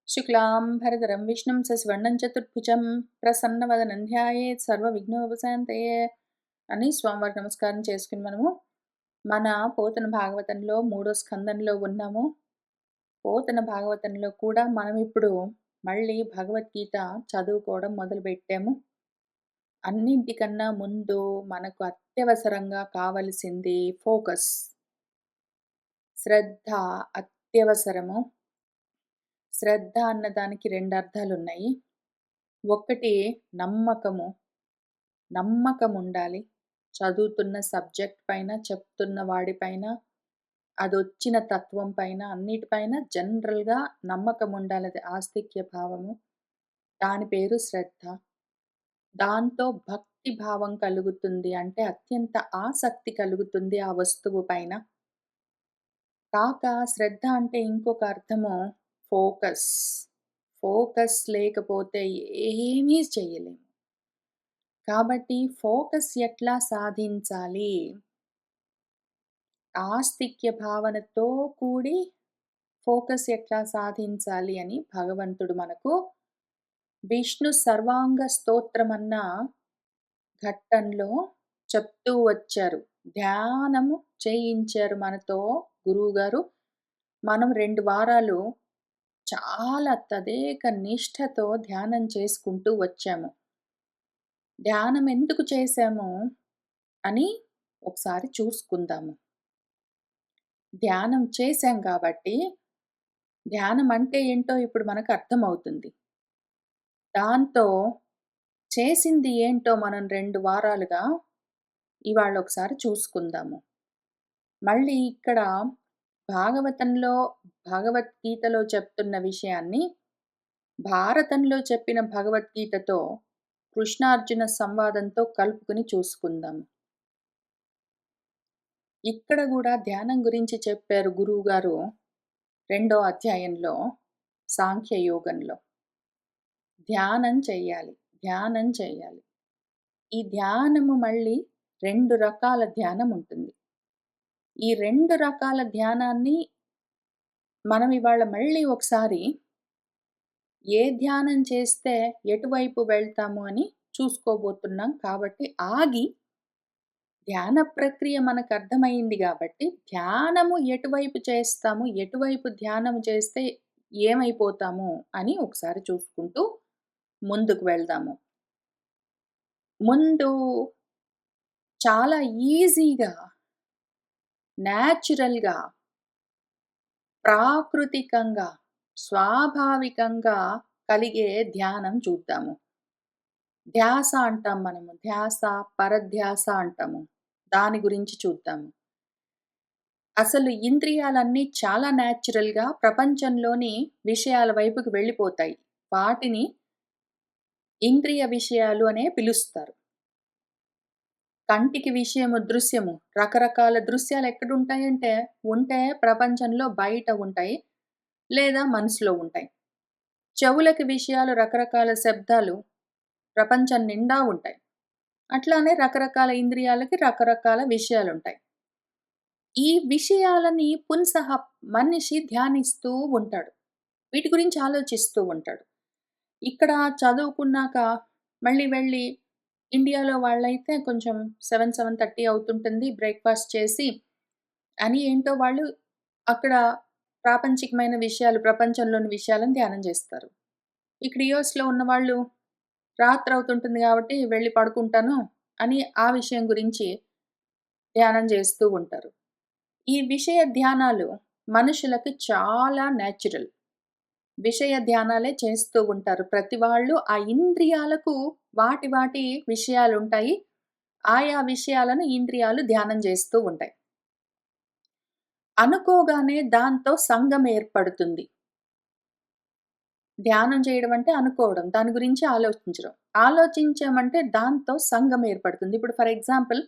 శుక్లాంబరధరం విష్ణుం శశివర్ణం చతుర్భుజం ప్రసన్నవదనం ధ్యాయేత్ సర్వవిఘ్నోపశాంతయే అని స్వామివారికి నమస్కారం చేసుకుని మన పోతన భాగవతంలో 3వ స్కందంలో ఉన్నాము. పోతన భాగవతంలో కూడా మనం ఇప్పుడు మళ్ళీ భగవద్గీత చదువుకోవడం మొదలుపెట్టాము. అన్నింటికన్నా ముందు మనకు అత్యవసరంగా కావలసింది ఫోకస్, శ్రద్ధ అత్యవసరము. శ్రద్ధ అన్నదానికి 2 అర్థాలున్నాయి. ఒకటి నమ్మకము. నమ్మకం ఉండాలి. చదువుతున్న సబ్జెక్ట్ పైన, చెప్తున్న వాడిపైన, అదొచ్చిన తత్వం పైన, అన్నిటిపైన జనరల్‌గా నమ్మకం ఉండాలి. అది ఆస్తిక్య భావము. దాని పేరు శ్రద్ధ. దాంతో భక్తి భావం కలుగుతుంది. అంటే అత్యంత ఆసక్తి కలుగుతుంది ఆ వస్తువు పైన. కాక శ్రద్ధ అంటే ఇంకొక అర్థము ఫోకస్. ఫోకస్ లేకపోతే ఏమీ చేయలేము. కాబట్టి ఫోకస్ ఎట్లా సాధించాలి? ఆస్తిక్య భావనతో కూడి ఫోకస్ ఎట్లా సాధించాలి అని భగవంతుడు మనకు విష్ణు సర్వాంగ స్తోత్రమన్న ఘట్టంలో చెప్తూ వచ్చారు. ధ్యానము చేయించారు మనతో గురువుగారు. మనం 2 వారాలు చాలా తదేక నిష్ఠతో ధ్యానం చేసుకుంటూ వచ్చాము. ధ్యానం ఎందుకు చేశాము అని ఒకసారి చూసుకుందాము. ధ్యానం చేశాం కాబట్టి ధ్యానం అంటే ఏంటో ఇప్పుడు మనకు అర్థమవుతుంది. దాంతో చేసింది ఏంటో మనం 2 వారాలుగా ఇవాళ ఒకసారి చూసుకుందాము. మళ్ళీ ఇక్కడ భాగవతంలో భగవద్గీతలో చెప్తున్న విషయాన్ని భారతంలో చెప్పిన భగవద్గీతతో కృష్ణార్జున సంవాదంతో కలుపుకుని చూసుకుందాం. ఇక్కడ కూడా ధ్యానం గురించి చెప్పారు గురువుగారు 2వ అధ్యాయంలో సాంఖ్య యోగంలో. ధ్యానం చెయ్యాలి. ధ్యానం చెయ్యాలి. ఈ ధ్యానము మళ్ళీ 2 రకాల ధ్యానం ఉంటుంది. ఈ 2 రకాల ధ్యానాన్ని మనం ఇవాళ మళ్ళీ ఒకసారి ఏ ధ్యానం చేస్తే ఎటువైపు వెళ్తాము అని చూసుకోబోతున్నాం. కాబట్టి ఆగి ధ్యాన ప్రక్రియ మనకు అర్థమైంది కాబట్టి ధ్యానము ఎటువైపు చేస్తాము, ఎటువైపు ధ్యానం చేస్తే ఏమైపోతాము అని ఒకసారి చూసుకుంటూ ముందుకు వెళ్దాము. ముందు చాలా ఈజీగా, న్యాచురల్‌గా, ప్రాకృతికంగా, స్వాభావికంగా కలిగే ధ్యానం చూద్దాము. ధ్యాస అంటాం మనము. ధ్యాస, పరధ్యాస అంటాము. దాని గురించి చూద్దాము. అసలు ఇంద్రియాలన్నీ చాలా న్యాచురల్‌గా ప్రపంచంలోని విషయాల వైపుకి వెళ్ళిపోతాయి. వాటిని ఇంద్రియ విషయాలు అనే పిలుస్తారు. కంటికి విషయము దృశ్యము. రకరకాల దృశ్యాలు ఎక్కడుంటాయంటే, ఉంటే ప్రపంచంలో బయట ఉంటాయి. లేదా మనసులో ఉంటాయి. చెవులకి విషయాలు రకరకాల శబ్దాలు ప్రపంచం నిండా ఉంటాయి. అట్లానే రకరకాల ఇంద్రియాలకి రకరకాల విషయాలుంటాయి. ఈ విషయాలని పుంసః మనిషి ధ్యానిస్తూ ఉంటాడు. వీటి గురించి ఆలోచిస్తూ ఉంటాడు. ఇక్కడ చదువుకున్నాక మళ్ళీ వెళ్ళి ఇండియాలో వాళ్ళైతే కొంచెం 7:30 అవుతుంటుంది బ్రేక్‌ఫాస్ట్ చేసి అని ఏంటో వాళ్ళు అక్కడ ప్రాపంచికమైన విషయాలు, ప్రపంచంలోని విషయాలను ధ్యానం చేస్తారు. ఇక్కడ యూఎస్‌లో ఉన్నవాళ్ళు రాత్రవుతుంటుంది కాబట్టి వెళ్ళి పడుకుంటాను అని ఆ విషయం గురించి ధ్యానం చేస్తూ ఉంటారు. ఈ విషయ ధ్యానాలు మనుషులకి చాలా న్యాచురల్. విషయ ధ్యానాలే చేస్తూ ఉంటారు. ప్రతి వాళ్ళు ఆ ఇంద్రియాలకు వాటి విషయాలుంటాయి. ఆయా విషయాలను ఇంద్రియాలు ధ్యానం చేస్తూ ఉంటాయి. అనుకోగానే దాంతో సంగం ఏర్పడుతుంది. ధ్యానం చేయడం అంటే అనుకోవడం. దాని గురించి ఆలోచించడం. ఆలోచించామంటే దాంతో సంగం ఏర్పడుతుంది. ఇప్పుడు ఫర్ ఎగ్జాంపుల్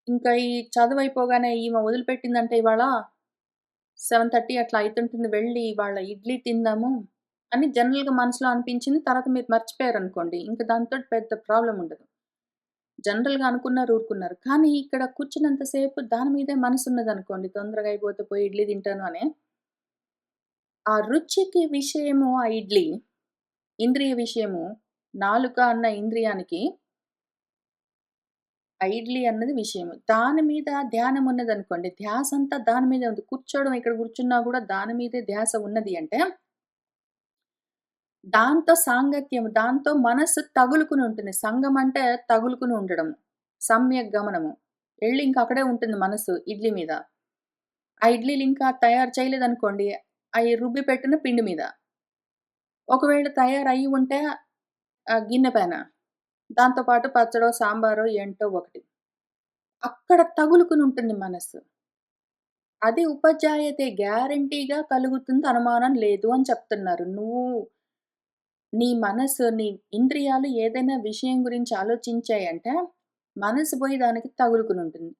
ఇంకా ఈ చదువయిపోగానే ఈమె వదిలిపెట్టిందంటే ఇవాళ 7:30 అట్లా అయితుంటుంది. వెళ్ళి ఇవాళ ఇడ్లీ తిందాము అని జనరల్‌గా మనసులో అనిపించింది. తర్వాత మీరు మర్చిపోయారనుకోండి. ఇంక దాంతోటి పెద్ద ప్రాబ్లమ్ ఉండదు. జనరల్‌గా అనుకున్నారు, ఊరుకున్నారు. కానీ ఇక్కడ కూర్చున్నంత సేపు దాని మీదే మనసున్నదనుకోండి. తొందరగా అయిపోతే పోయి ఇడ్లీ తింటాను అని. ఆ రుచికి విషయము ఆ ఇడ్లీ. ఇంద్రియ విషయము. నాలుక అన్న ఇంద్రియానికి ఆ ఇడ్లీ అన్నది విషయము. దాని మీద ధ్యానం ఉన్నదనుకోండి, ధ్యాసంతా దాని మీదే ఉంది. కూర్చోవడం ఇక్కడ కూర్చున్నా గూడా దాని మీదే ధ్యాస ఉన్నది అంటే, దాంతో సాంగత్యం, దాంతో మనస్సు తగులుకుని ఉంటుంది. సంగం అంటే తగులుకుని ఉండడం. సమ్యక్ గమనము. ఎళ్లి ఇంక అక్కడే ఉంటుంది మనస్సు ఇడ్లీ మీద. ఆ ఇడ్లీలు ఇంకా తయారు చేయలేదనుకోండి, అయి రుబ్బి పెట్టిన పిండి మీద. ఒకవేళ తయారయ్యి ఉంటే గిన్నె పైన. దాంతో పాటు పచ్చడో, సాంబారో ఏంటో ఒకటి. అక్కడ తగులుకునుంటుంది మనస్సు. అది ఉపజాయతే గ్యారంటీగా కలుగుతుంది అనుమానం లేదు అని చెప్తున్నారు. నీ మనసు, నీ ఇంద్రియాలు ఏదైనా విషయం గురించి ఆలోచించాయంటే, మనసు పోయి దానికి తగులుకునుంటుంది.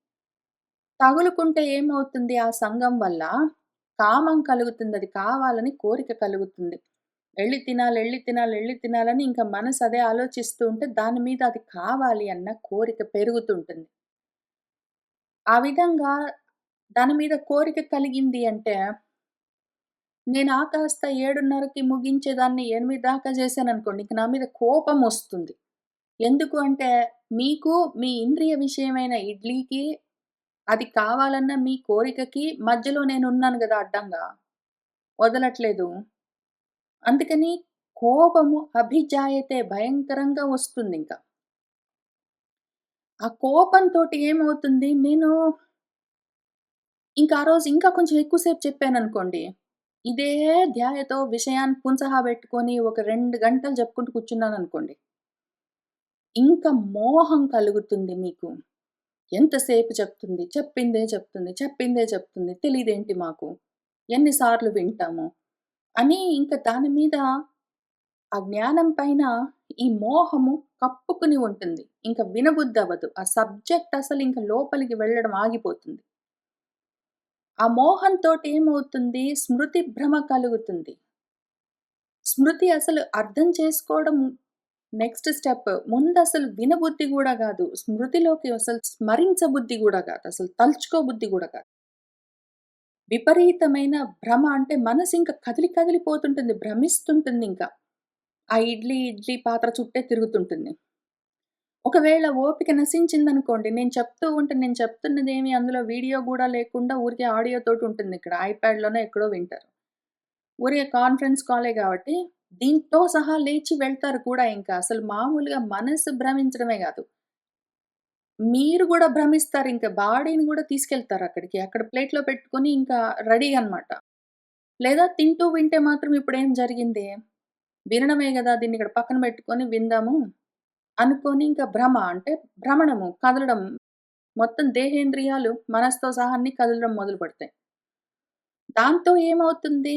తగులుకుంటే ఏమవుతుంది ఆ సంగం వల్ల? కామం కలుగుతుంది. అది కావాలని కోరిక కలుగుతుంది. ఎళ్లి తినాలి, ఎళ్లి తినాలి, ఎళ్లి తినాలని ఇంకా మనసు అదే ఆలోచిస్తూ ఉంటే దాని మీద అది కావాలి అన్న కోరిక పెరుగుతుంటుంది. ఆ విధంగా దాని మీద కోరిక కలిగింది అంటే, నేను ఆ కాస్త 7:30కి ముగించేదాన్ని 8 దాకా చేశాననుకోండి, ఇంక నా మీద కోపమొస్తుంది. ఎందుకు అంటే, మీకు మీ ఇంద్రియ విషయమైన ఇడ్లీకి, అది కావాలన్న మీ కోరికకి మధ్యలో నేనున్నాను గదా అడ్డంగా. వదలట్లేదు. అందుకని కోపము అభిజాయతే భయంకరంగా వస్తుందింక. ఆ కోపంతోటి ఏమవుతుంది, నేను ఇంకా ఆ రోజు ఇంకా కొంచెం ఎక్కువ సేపు చెప్పాననుకోండి. ఇదే ధ్యాయతో విషయాన్ని పుంసహా పెట్టుకొని ఒక 2 గంటలు చెప్పుకుంటూ కూర్చున్నాననుకోండి. ఇంక మోహం కలుగుతుంది మీకు. ఎంతసేపు చెప్తుంది, చెప్పిందే చెప్తుంది, చెప్పిందే చెప్తుంది, తెలీదేంటి మాకు? ఎన్ని సార్లు వింటాము? అని ఇంక దాని మీద ఆ జ్ఞానం పైన ఈ మోహము కప్పుకుని ఉంటుంది. ఇంక వినబుద్దవ్వదు. ఆ సబ్జెక్ట్ అసలింక లోపలికి వెళ్ళడం ఆగిపోతుంది. ఆ మోహంతోటి ఏమవుతుంది? స్మృతి భ్రమ కలుగుతుంది. స్మృతి అసలు అర్థం చేసుకోవడం నెక్స్ట్ స్టెప్. ముందసలు వినబుద్ధి గూడా గాదు. స్మృతిలోకి అసలు స్మరించబుద్ధి గూడా గాదు. అసలు తలుచుకోబుద్ధి గూడా గాదు. విపరీతమైన భ్రమ అంటే మనసింక కదిలి కదిలిపోతుంటుంది. భ్రమిస్తుంటుందింక. ఆ ఇడ్లీ పాత్ర చుట్టే తిరుగుతుంటుంది. ఒకవేళ ఓపిక నశించిందనుకోండి, నేను చెప్తున్నదేమి అందులో వీడియో గూడా లేకుండా ఊరికే ఆడియోతోటి ఉంటుందిక్కడ. ఐప్యాడ్‌లోనో ఎక్కడో వింటారు. ఊరికే కాన్ఫరెన్స్ కాలే గాబట్టి, దీంతో సహా లేచి వెళ్తారు కూడా ఇంకా. అసలు మామూలుగా మనసు భ్రమించడమే గాదు. మీరు గూడా భ్రమిస్తారింక. బాడీని గూడా తీసుకెళ్తారక్కడికి. అక్కడ ప్లేట్‌లో పెట్టుకొని ఇంకా రెడీ అనమాట. లేదా తింటూ వింటే మాత్రం ఇప్పుడేం జరిగింది? వినడమే గదా! దీన్నిక్కడ పక్కన బెట్టుకొని విందాము అనుకోని ఇంకా భ్రమ అంటే భ్రమణము, కదలడం. మొత్తం దేహేంద్రియాలు మనసుతో సహా అన్నీ కదలడం మొదలుపెడతాయి. దాంతో ఏమవుతుంది?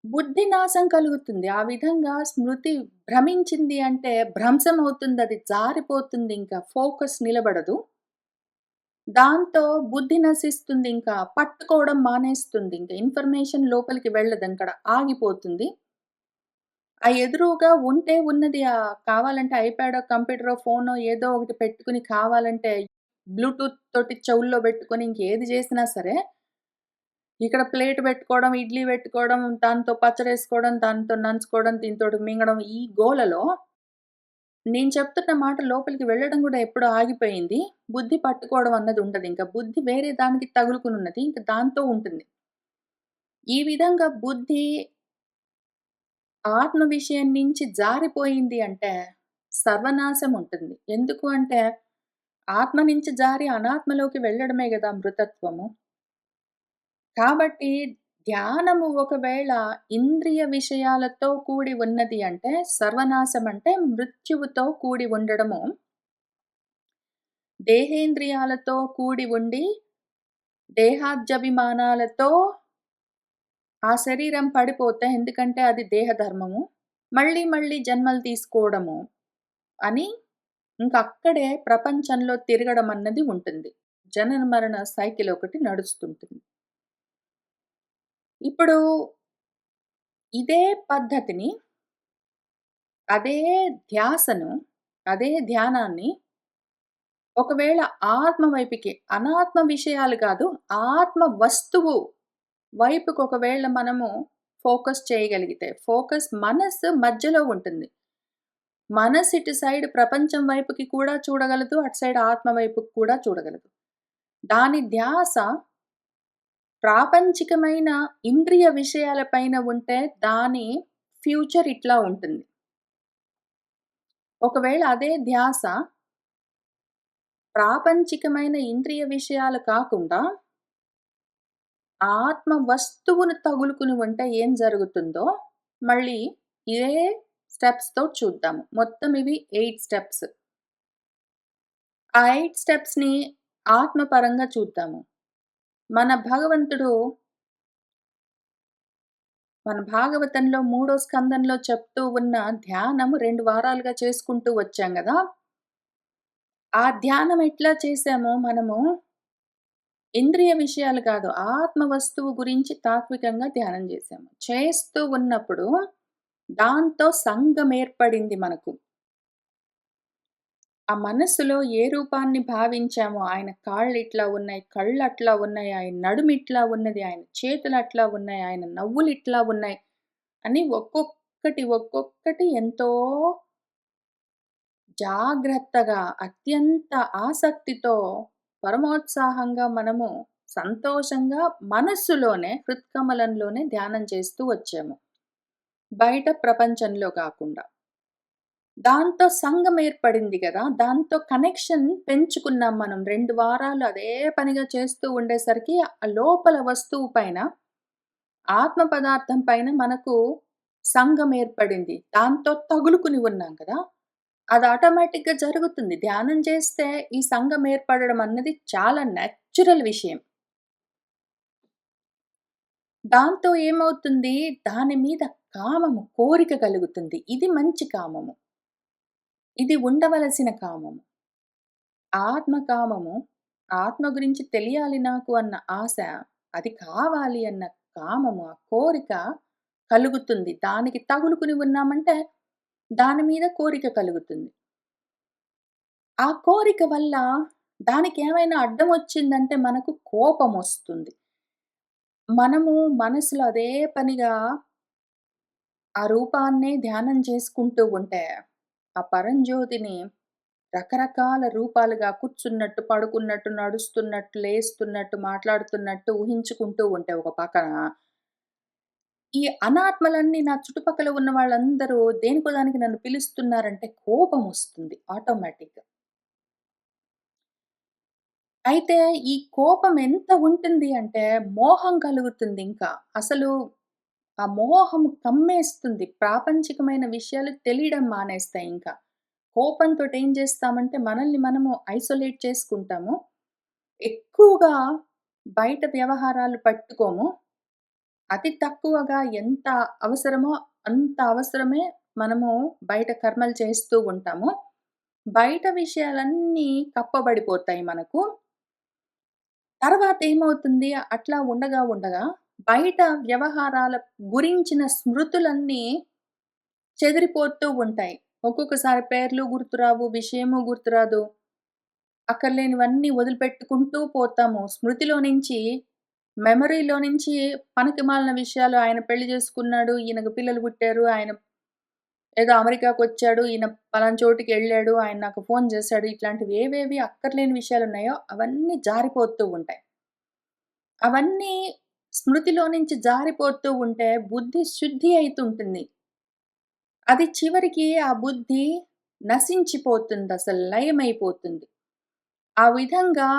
బుద్ధి నాశం కలుగుతుంది. ఆ విధంగా స్మృతి భ్రమించింది అంటే భ్రంశమవుతుందది. జారిపోతుందింక. ఫోకస్ నిలబడదు. దాంతో బుద్ధి నశిస్తుందింకా. పట్టుకోవడం మానేస్తుందింక. ఇన్ఫర్మేషన్ లోపలికి వెళ్ళదక్కడ. ఆగిపోతుంది. ఆ ఎదురుగా ఉంటే ఉన్నది కావాలంటే ఐప్యాడో, కంప్యూటరో, ఫోనో ఏదో ఒకటి పెట్టుకొని కావాలంటే బ్లూటూత్ తోటి చెవుల్లో పెట్టుకొని ఇంకేది చేసినా సరే, ఇక్కడ ప్లేట్ పెట్టుకోవడం, ఇడ్లీ పెట్టుకోవడం, దాంతో పచ్చడేసుకోవడం, దాంతో నంచుకోవడం, దీనితోటి మింగడం ఈ గోలలో నేను చెప్తున్న మాట లోపలికి వెళ్ళడం గూడా ఎప్పుడో ఆగిపోయింది. బుద్ధి పట్టుకోవడం అన్నది ఉండదింక. బుద్ధి వేరే దానికి తగులుకునున్నది. ఇంక దాంతో ఉంటుంది. ఈ విధంగా బుద్ధి ఆత్మ విషయం నుంచి జారిపోయింది అంటే సర్వనాశం ఉంటుంది. ఎందుకు అంటే ఆత్మ నుంచి జారి అనాత్మలోకి వెళ్ళడమే గదా మృతత్వము. కాబట్టి ధ్యానము ఒకవేళ ఇంద్రియ విషయాలతో కూడి ఉన్నది అంటే సర్వనాశం అంటే మృత్యువుతో కూడి ఉండడము. దేహేంద్రియాలతో కూడి ఉండి దేహాద్యభిమానాలతో ఆ శరీరం పడిపోతే ఎందుకంటే అది దేహధర్మము. మళ్ళీ మళ్ళీ జన్మలు తీసుకోవడము అని ఇంకక్కడే ప్రపంచంలో తిరగడం అన్నది ఉంటుంది. జనన మరణ సైకిల్ ఒకటి నడుస్తుంటుంది. ఇప్పుడు ఇదే పద్ధతిని, అదే ధ్యాసను, అదే ధ్యానాన్ని ఒకవేళ ఆత్మ వైపుకి అనాత్మ విషయాలు కాదు, ఆత్మ వస్తువు వైపుకి ఒకవేళ మనము ఫోకస్ చేయగలిగితే, మనస్సు మధ్యలో ఉంటుంది. మనస్సు ఇటు సైడ్ ప్రపంచం వైపుకి కూడా చూడగలదు. అటు సైడ్ ఆత్మ వైపుకి కూడా చూడగలదు. దాని ధ్యాస ప్రాపంచికమైన ఇంద్రియ విషయాల పైన ఉంటే దాని ఫ్యూచర్ ఇట్లా ఉంటుంది. ఒకవేళ అదే ధ్యాస ప్రాపంచికమైన ఇంద్రియ విషయాలు కాకుండా ఆత్మ వస్తువును తగులుకుని ఉంటే ఏం జరుగుతుందో మళ్ళీ ఇదే స్టెప్స్‌తో చూద్దాము. మొత్తం ఇవి 8 స్టెప్స్. ఆ 8 స్టెప్స్‌ని ఆత్మపరంగా చూద్దాము. మన భగవంతుడు మన భాగవతంలో మూడో స్కందంలో చెప్తూ ఉన్న ధ్యానము 2 వారాలుగా చేసుకుంటూ వచ్చాం గదా! ఆ ధ్యానం ఎట్లా చేశామో మనము ఇంద్రియ విషయాలు కాదు, ఆత్మ వస్తువు గురించి తాత్వికంగా ధ్యానం చేశాము. చేస్తూ ఉన్నప్పుడు దాంతో సంఘం ఏర్పడింది మనకు. ఆ మనస్సులో ఏ రూపాన్ని భావించామో, ఆయన కాళ్ళిట్లా ఉన్నాయి, కళ్ళట్లా ఉన్నాయి, ఆయన నడుమిట్లా ఉన్నది, ఆయన చేతులట్లా ఉన్నాయి, ఆయన నవ్వులిట్లా ఉన్నాయి అని ఒక్కొక్కటి ఎంతో జాగ్రత్తగా, అత్యంత ఆసక్తితో, పరమోత్సాహంగా మనము సంతోషంగా మనస్సులోనే, హృత్కమలంలోనే ధ్యానం చేస్తూ వచ్చాము. బయట ప్రపంచంలో కాకుండా. దాంతో సంఘం ఏర్పడింది గదా! దాంతో కనెక్షన్ పెంచుకున్నాం మనం. 2 వారాలు అదే పనిగా చేస్తూ ఉండేసరికి ఆ లోపల వస్తువు పైన, ఆత్మ పదార్థం పైన మనకు సంఘం ఏర్పడింది. దాంతో తగులుకుని ఉన్నాం కదా! అది ఆటోమేటిక్‌గా జరుగుతుంది. ధ్యానం చేస్తే ఈ సంఘం ఏర్పడడం అన్నది చాలా నేచురల్ విషయం. దాంతో ఏమవుతుంది? దాని మీద కామము, కోరిక కలుగుతుంది. ఇది మంచి కామము. ఇది ఉండవలసిన కామము. ఆత్మ కామము, ఆత్మ గురించి తెలియాలి నాకు అన్న ఆశ, అది కావాలి అన్న కామము, ఆ కోరిక కలుగుతుంది. దానికి తగులుకుని ఉన్నామంటే, దాని మీద కోరిక కలుగుతుంది. ఆ కోరిక వల్ల దానికేమైనా అడ్డమొచ్చిందంటే మనకు కోపమొస్తుంది. మనము మనసులో అదే పనిగా ఆ రూపాన్నే ధ్యానం చేసుకుంటూ ఉంటే, ఆ పరంజ్యోతిని రకరకాల రూపాలుగా కూర్చున్నట్టు, పడుకున్నట్టు, నడుస్తున్నట్టు, లేస్తున్నట్టు, మాట్లాడుతున్నట్టు ఊహించుకుంటూ ఉంటే ఒక పక్కన, ఈ అనాత్మలన్నీ నా చుట్టుపక్కల ఉన్న వాళ్ళందరూ దేనికో దానికి నన్ను పిలుస్తున్నారంటే కోపమొస్తుంది ఆటోమేటిక్‌గా. అయితే ఈ కోపం ఎంత ఉంటుంది అంటే మోహం కలుగుతుంది ఇంకా. అసలు ఆ మోహం కమ్మేస్తుంది. ప్రాపంచికమైన విషయాలు తెలియడం మానేస్తాయి ఇంకా. కోపంతోటి ఏం చేస్తామంటే మనల్ని మనము ఐసోలేట్ చేసుకుంటాము. ఎక్కువగా బయట వ్యవహారాలు పట్టుకోము. అతి తక్కువగా ఎంత అవసరమో అంత అవసరమే మనము బయట కర్మలు చేస్తూ ఉంటాము. బయట విషయాలన్నీ కప్పబడిపోతాయి మనకు. తర్వాత ఏమవుతుంది అట్లా ఉండగా బయట వ్యవహారాల గురించిన స్మృతులన్నీ చెదిరిపోతూ ఉంటాయి. ఒక్కొక్కసారి పేర్లు గుర్తురావు, విషయము గుర్తురాదు. అక్కర్లేనివన్నీ వదిలిపెట్టుకుంటూ పోతాము. స్మృతిలో నుంచి, మెమరీలో నుంచి పనికిమాలిన విషయాలు ఆయన పెళ్లి చేసుకున్నాడు, ఈయనకు పిల్లలు పుట్టారు, ఆయన ఏదో అమెరికాకొచ్చాడు, ఈయన పలానా చోటికెళ్ళాడు, ఆయన నాకు ఫోను చేశాడు. ఇట్లాంటివి ఏవేవి అక్కర్లేని విషయాలున్నాయో అవన్నీ జారిపోతూ ఉంటాయి. అవన్నీ స్మృతిలో నుంచి జారిపోతూ ఉంటే బుద్ధి శుద్ధి అయితుంటుంది. అది చివరికి ఆ బుద్ధి నశించిపోతుందసలు లయమైపోతుంది. ఆ విధంగా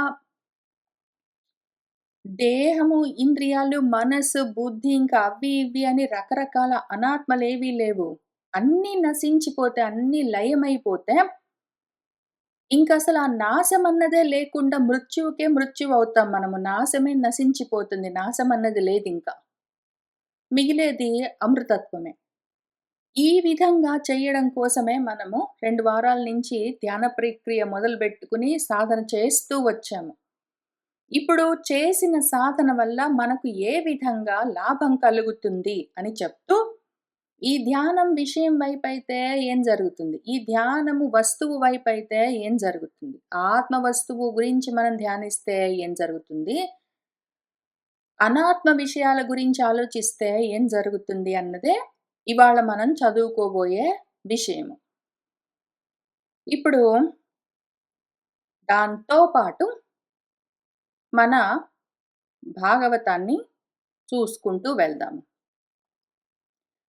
దేహము, ఇంద్రియాలు, మనసు, బుద్ధి ఇంకా అవి ఇవి అని రకరకాల అనాత్మలేవీ లేవు. అన్నీ నశించిపోతే, అన్నీ లయమైపోతే ఇంకసలు ఆ నాశమన్నదే లేకుండా మృత్యువుకే మృత్యువవుతాం మనము. నాశమే నశించిపోతుంది. నాశమన్నది లేదింక. మిగిలేది అమృతత్వమే. ఈ విధంగా చెయ్యడం కోసమే మనము 2 వారాల నుంచి ధ్యాన ప్రక్రియ మొదలుబెట్టుకుని సాధన చేస్తూ వచ్చాము. ఇప్పుడు చేసిన సాధన వల్ల మనకు ఏ విధంగా లాభం కలుగుతుంది అని చెప్తూ, ఈ ధ్యానం విషయం వైపైతే ఏం జరుగుతుంది? ఈ ధ్యానము వస్తువు వైపైతే ఏం జరుగుతుంది? ఆత్మ వస్తువు గురించి మనం ధ్యానిస్తే ఏం జరుగుతుంది? అనాత్మ విషయాల గురించి ఆలోచిస్తే ఏం జరుగుతుంది అన్నదే ఇవాళ మనం చదువుకోబోయే విషయము. ఇప్పుడు దాంతో పాటు మన భాగవతాన్ని చూసుకుంటూ వెళ్దాము.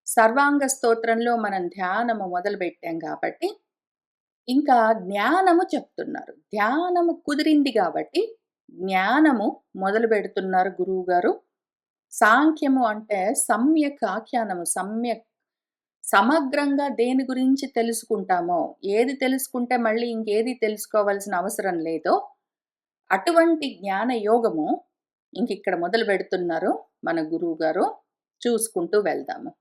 సర్వాంగ స్తోత్రంలో మనం ధ్యానము మొదలుపెట్టాం కాబట్టి, ఇంకా జ్ఞానము చెప్తున్నారు. ధ్యానము కుదిరింది కాబట్టి, జ్ఞానము మొదలుపెడుతున్నారు గురువుగారు. సాంఖ్యము అంటే సమ్యక్ ఆఖ్యానము. సమగ్రంగా దేని గురించి తెలుసుకుంటామో, ఏది తెలుసుకుంటే మళ్ళీ ఇంకేది తెలుసుకోవాల్సిన అవసరం లేదో, అటువంటి జ్ఞాన యోగము ఇంకిక్కడ మొదలుపెడుతున్నారు మన గురువుగారు. చూసుకుంటూ వెళ్దాము.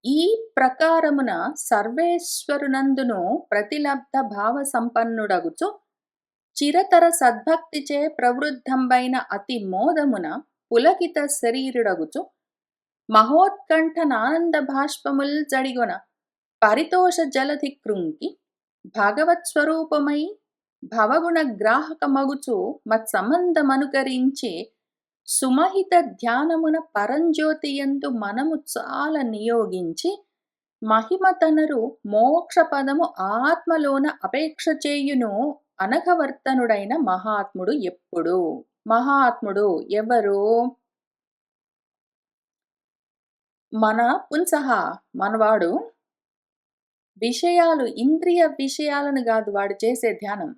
ఈ ప్రకారమున సర్వేశ్వరునందును ప్రతిలబ్ధ భావ సంపన్నుడగుచు చిరతర సద్భక్తిచే ప్రవృద్ధంబైన అతి మోదమున పులకిత శరీరుడగుచు మహోత్కంఠనానంద భాష్పముల్ జడిగొన పరితోష జలధి కృంకి భగవత్ స్వరూపమై భవగుణ గ్రాహక మగుచు మత్సంబంధమనుకరించి సుమహిత ధ్యానమున పరంజ్యోతియందు మనము చాలా నియోగించి మహిమతనరు మోక్ష పదము ఆత్మలోన అపేక్ష చేయును అనఘవర్తనుడైన మహాత్ముడు ఎప్పుడు. మహాత్ముడు ఎవరు? మన పుంసహ, మనవాడు విషయాలు, ఇంద్రియ విషయాలను కాదు వాడు చేసే ధ్యానం,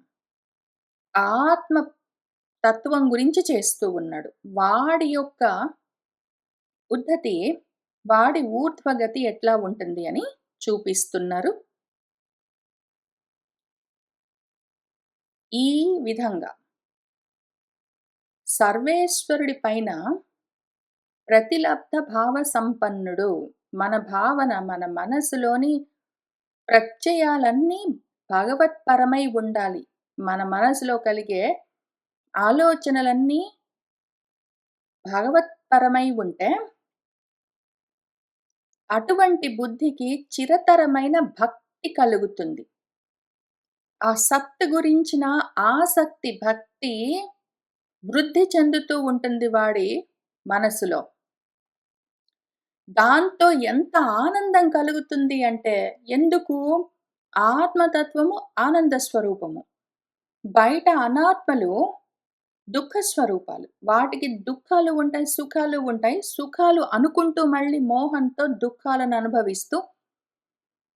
ఆత్మ తత్వం గురించి చేస్తూ ఉన్నాడు. వాడి యొక్క ఉద్ధతి, వాడి ఊర్ధ్వగతి ఎట్లా ఉంటుంది అని చూపిస్తున్నారు. ఈ విధంగా సర్వేశ్వరుడి పైన ప్రతిలబ్ధ భావ సంపన్నుడు. మన భావన, మన మనసులోని ప్రత్యయాలన్నీ భగవత్పరమై ఉండాలి. మన మనసులో కలిగే ఆలోచనలన్నీ భగవత్పరమై ఉంటే అటువంటి బుద్ధికి చిరతరమైన భక్తి కలుగుతుంది. ఆ సత్ గురించిన ఆసక్తి, భక్తి వృద్ధి చెందుతూ ఉంటుంది వాడి మనసులో. దాంతో ఎంత ఆనందం కలుగుతుంది అంటే, ఎందుకు? ఆత్మతత్వము ఆనంద స్వరూపము. బయట అనాత్మలు దుఃఖ స్వరూపాలు. వాటికి దుఃఖాలు ఉంటాయి, సుఖాలు ఉంటాయి. సుఖాలు అనుకుంటూ మళ్ళీ మోహంతో దుఃఖాలను అనుభవిస్తూ,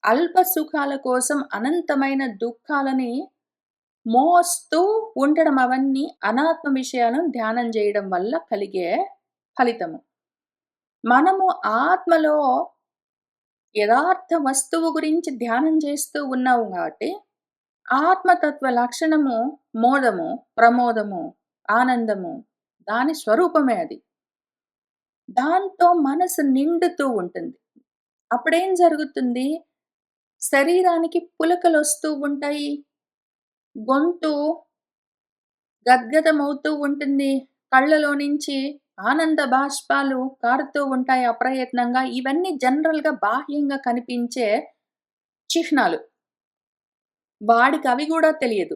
అల్ప సుఖాల కోసం అనంతమైన దుఃఖాలని మోస్తూ ఉండడం, అవన్నీ అనాత్మ విషయాలను ధ్యానం చేయడం వల్ల కలిగే ఫలితము. మనము ఆత్మలో యథార్థ వస్తువు గురించి ధ్యానం చేస్తూ ఉన్నాము కాబట్టి, ఆత్మతత్వ లక్షణము మోదము, ప్రమోదము, ఆనందము, దాని స్వరూపమే అది. దాంతో మనసు నిండుతూ ఉంటుంది. అప్పుడేం జరుగుతుంది? శరీరానికి పులకలొస్తూ ఉంటాయి, గొంతు గద్గదమవుతూ ఉంటుంది, కళ్ళలో నుంచి ఆనంద బాష్పాలు కారుతూ ఉంటాయి అప్రయత్నంగా. ఇవన్నీ జనరల్‌గా బాహ్యంగా కనిపించే చిహ్నాలు. వాడికి అవి గూడా తెలియదు.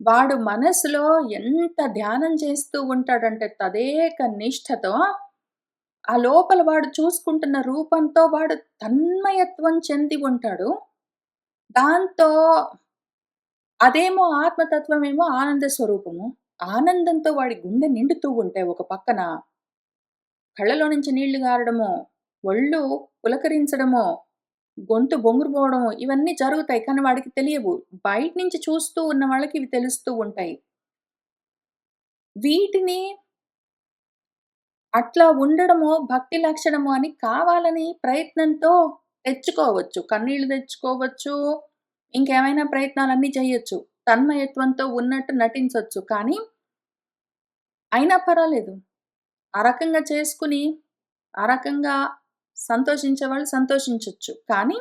వాడు మనసులో ఎంత ధ్యానం చేస్తూ ఉంటాడంటే తదేక నిష్ఠతో, ఆ లోపల వాడు చూసుకుంటున్న రూపంతో వాడు తన్మయత్వం చెంది ఉంటాడు. దాంతో అదేమో ఆత్మతత్వమేమో ఆనంద స్వరూపము. ఆనందంతో వాడి గుండె నిండుతూ ఉంటే ఒక పక్కన కళ్ళలో నుంచి నీళ్లు గారడమో, ఒళ్ళు పులకరించడమో, గొంతు బొంగురుపోవడమో ఇవన్నీ జరుగుతాయి. కానీ వాడికి తెలియవు. బయట నుంచి చూస్తూ ఉన్న వాళ్ళకి ఇవి తెలుస్తూ ఉంటాయి. వీటిని అట్లా ఉండడమో భక్తి లక్షణము అని కావాలని ప్రయత్నంతో తెచ్చుకోవచ్చు. కన్నీళ్లు తెచ్చుకోవచ్చు. ఇంకేమైనా ప్రయత్నాలన్నీ చేయొచ్చు. తన్మయత్వంతో ఉన్నట్టు నటించొచ్చు. కానీ అయినా పర్వాలేదు. ఆ రకంగా చేసుకుని, ఆ రకంగా సంతోషించేవాళ్ళు సంతోషించొచ్చు. కానీ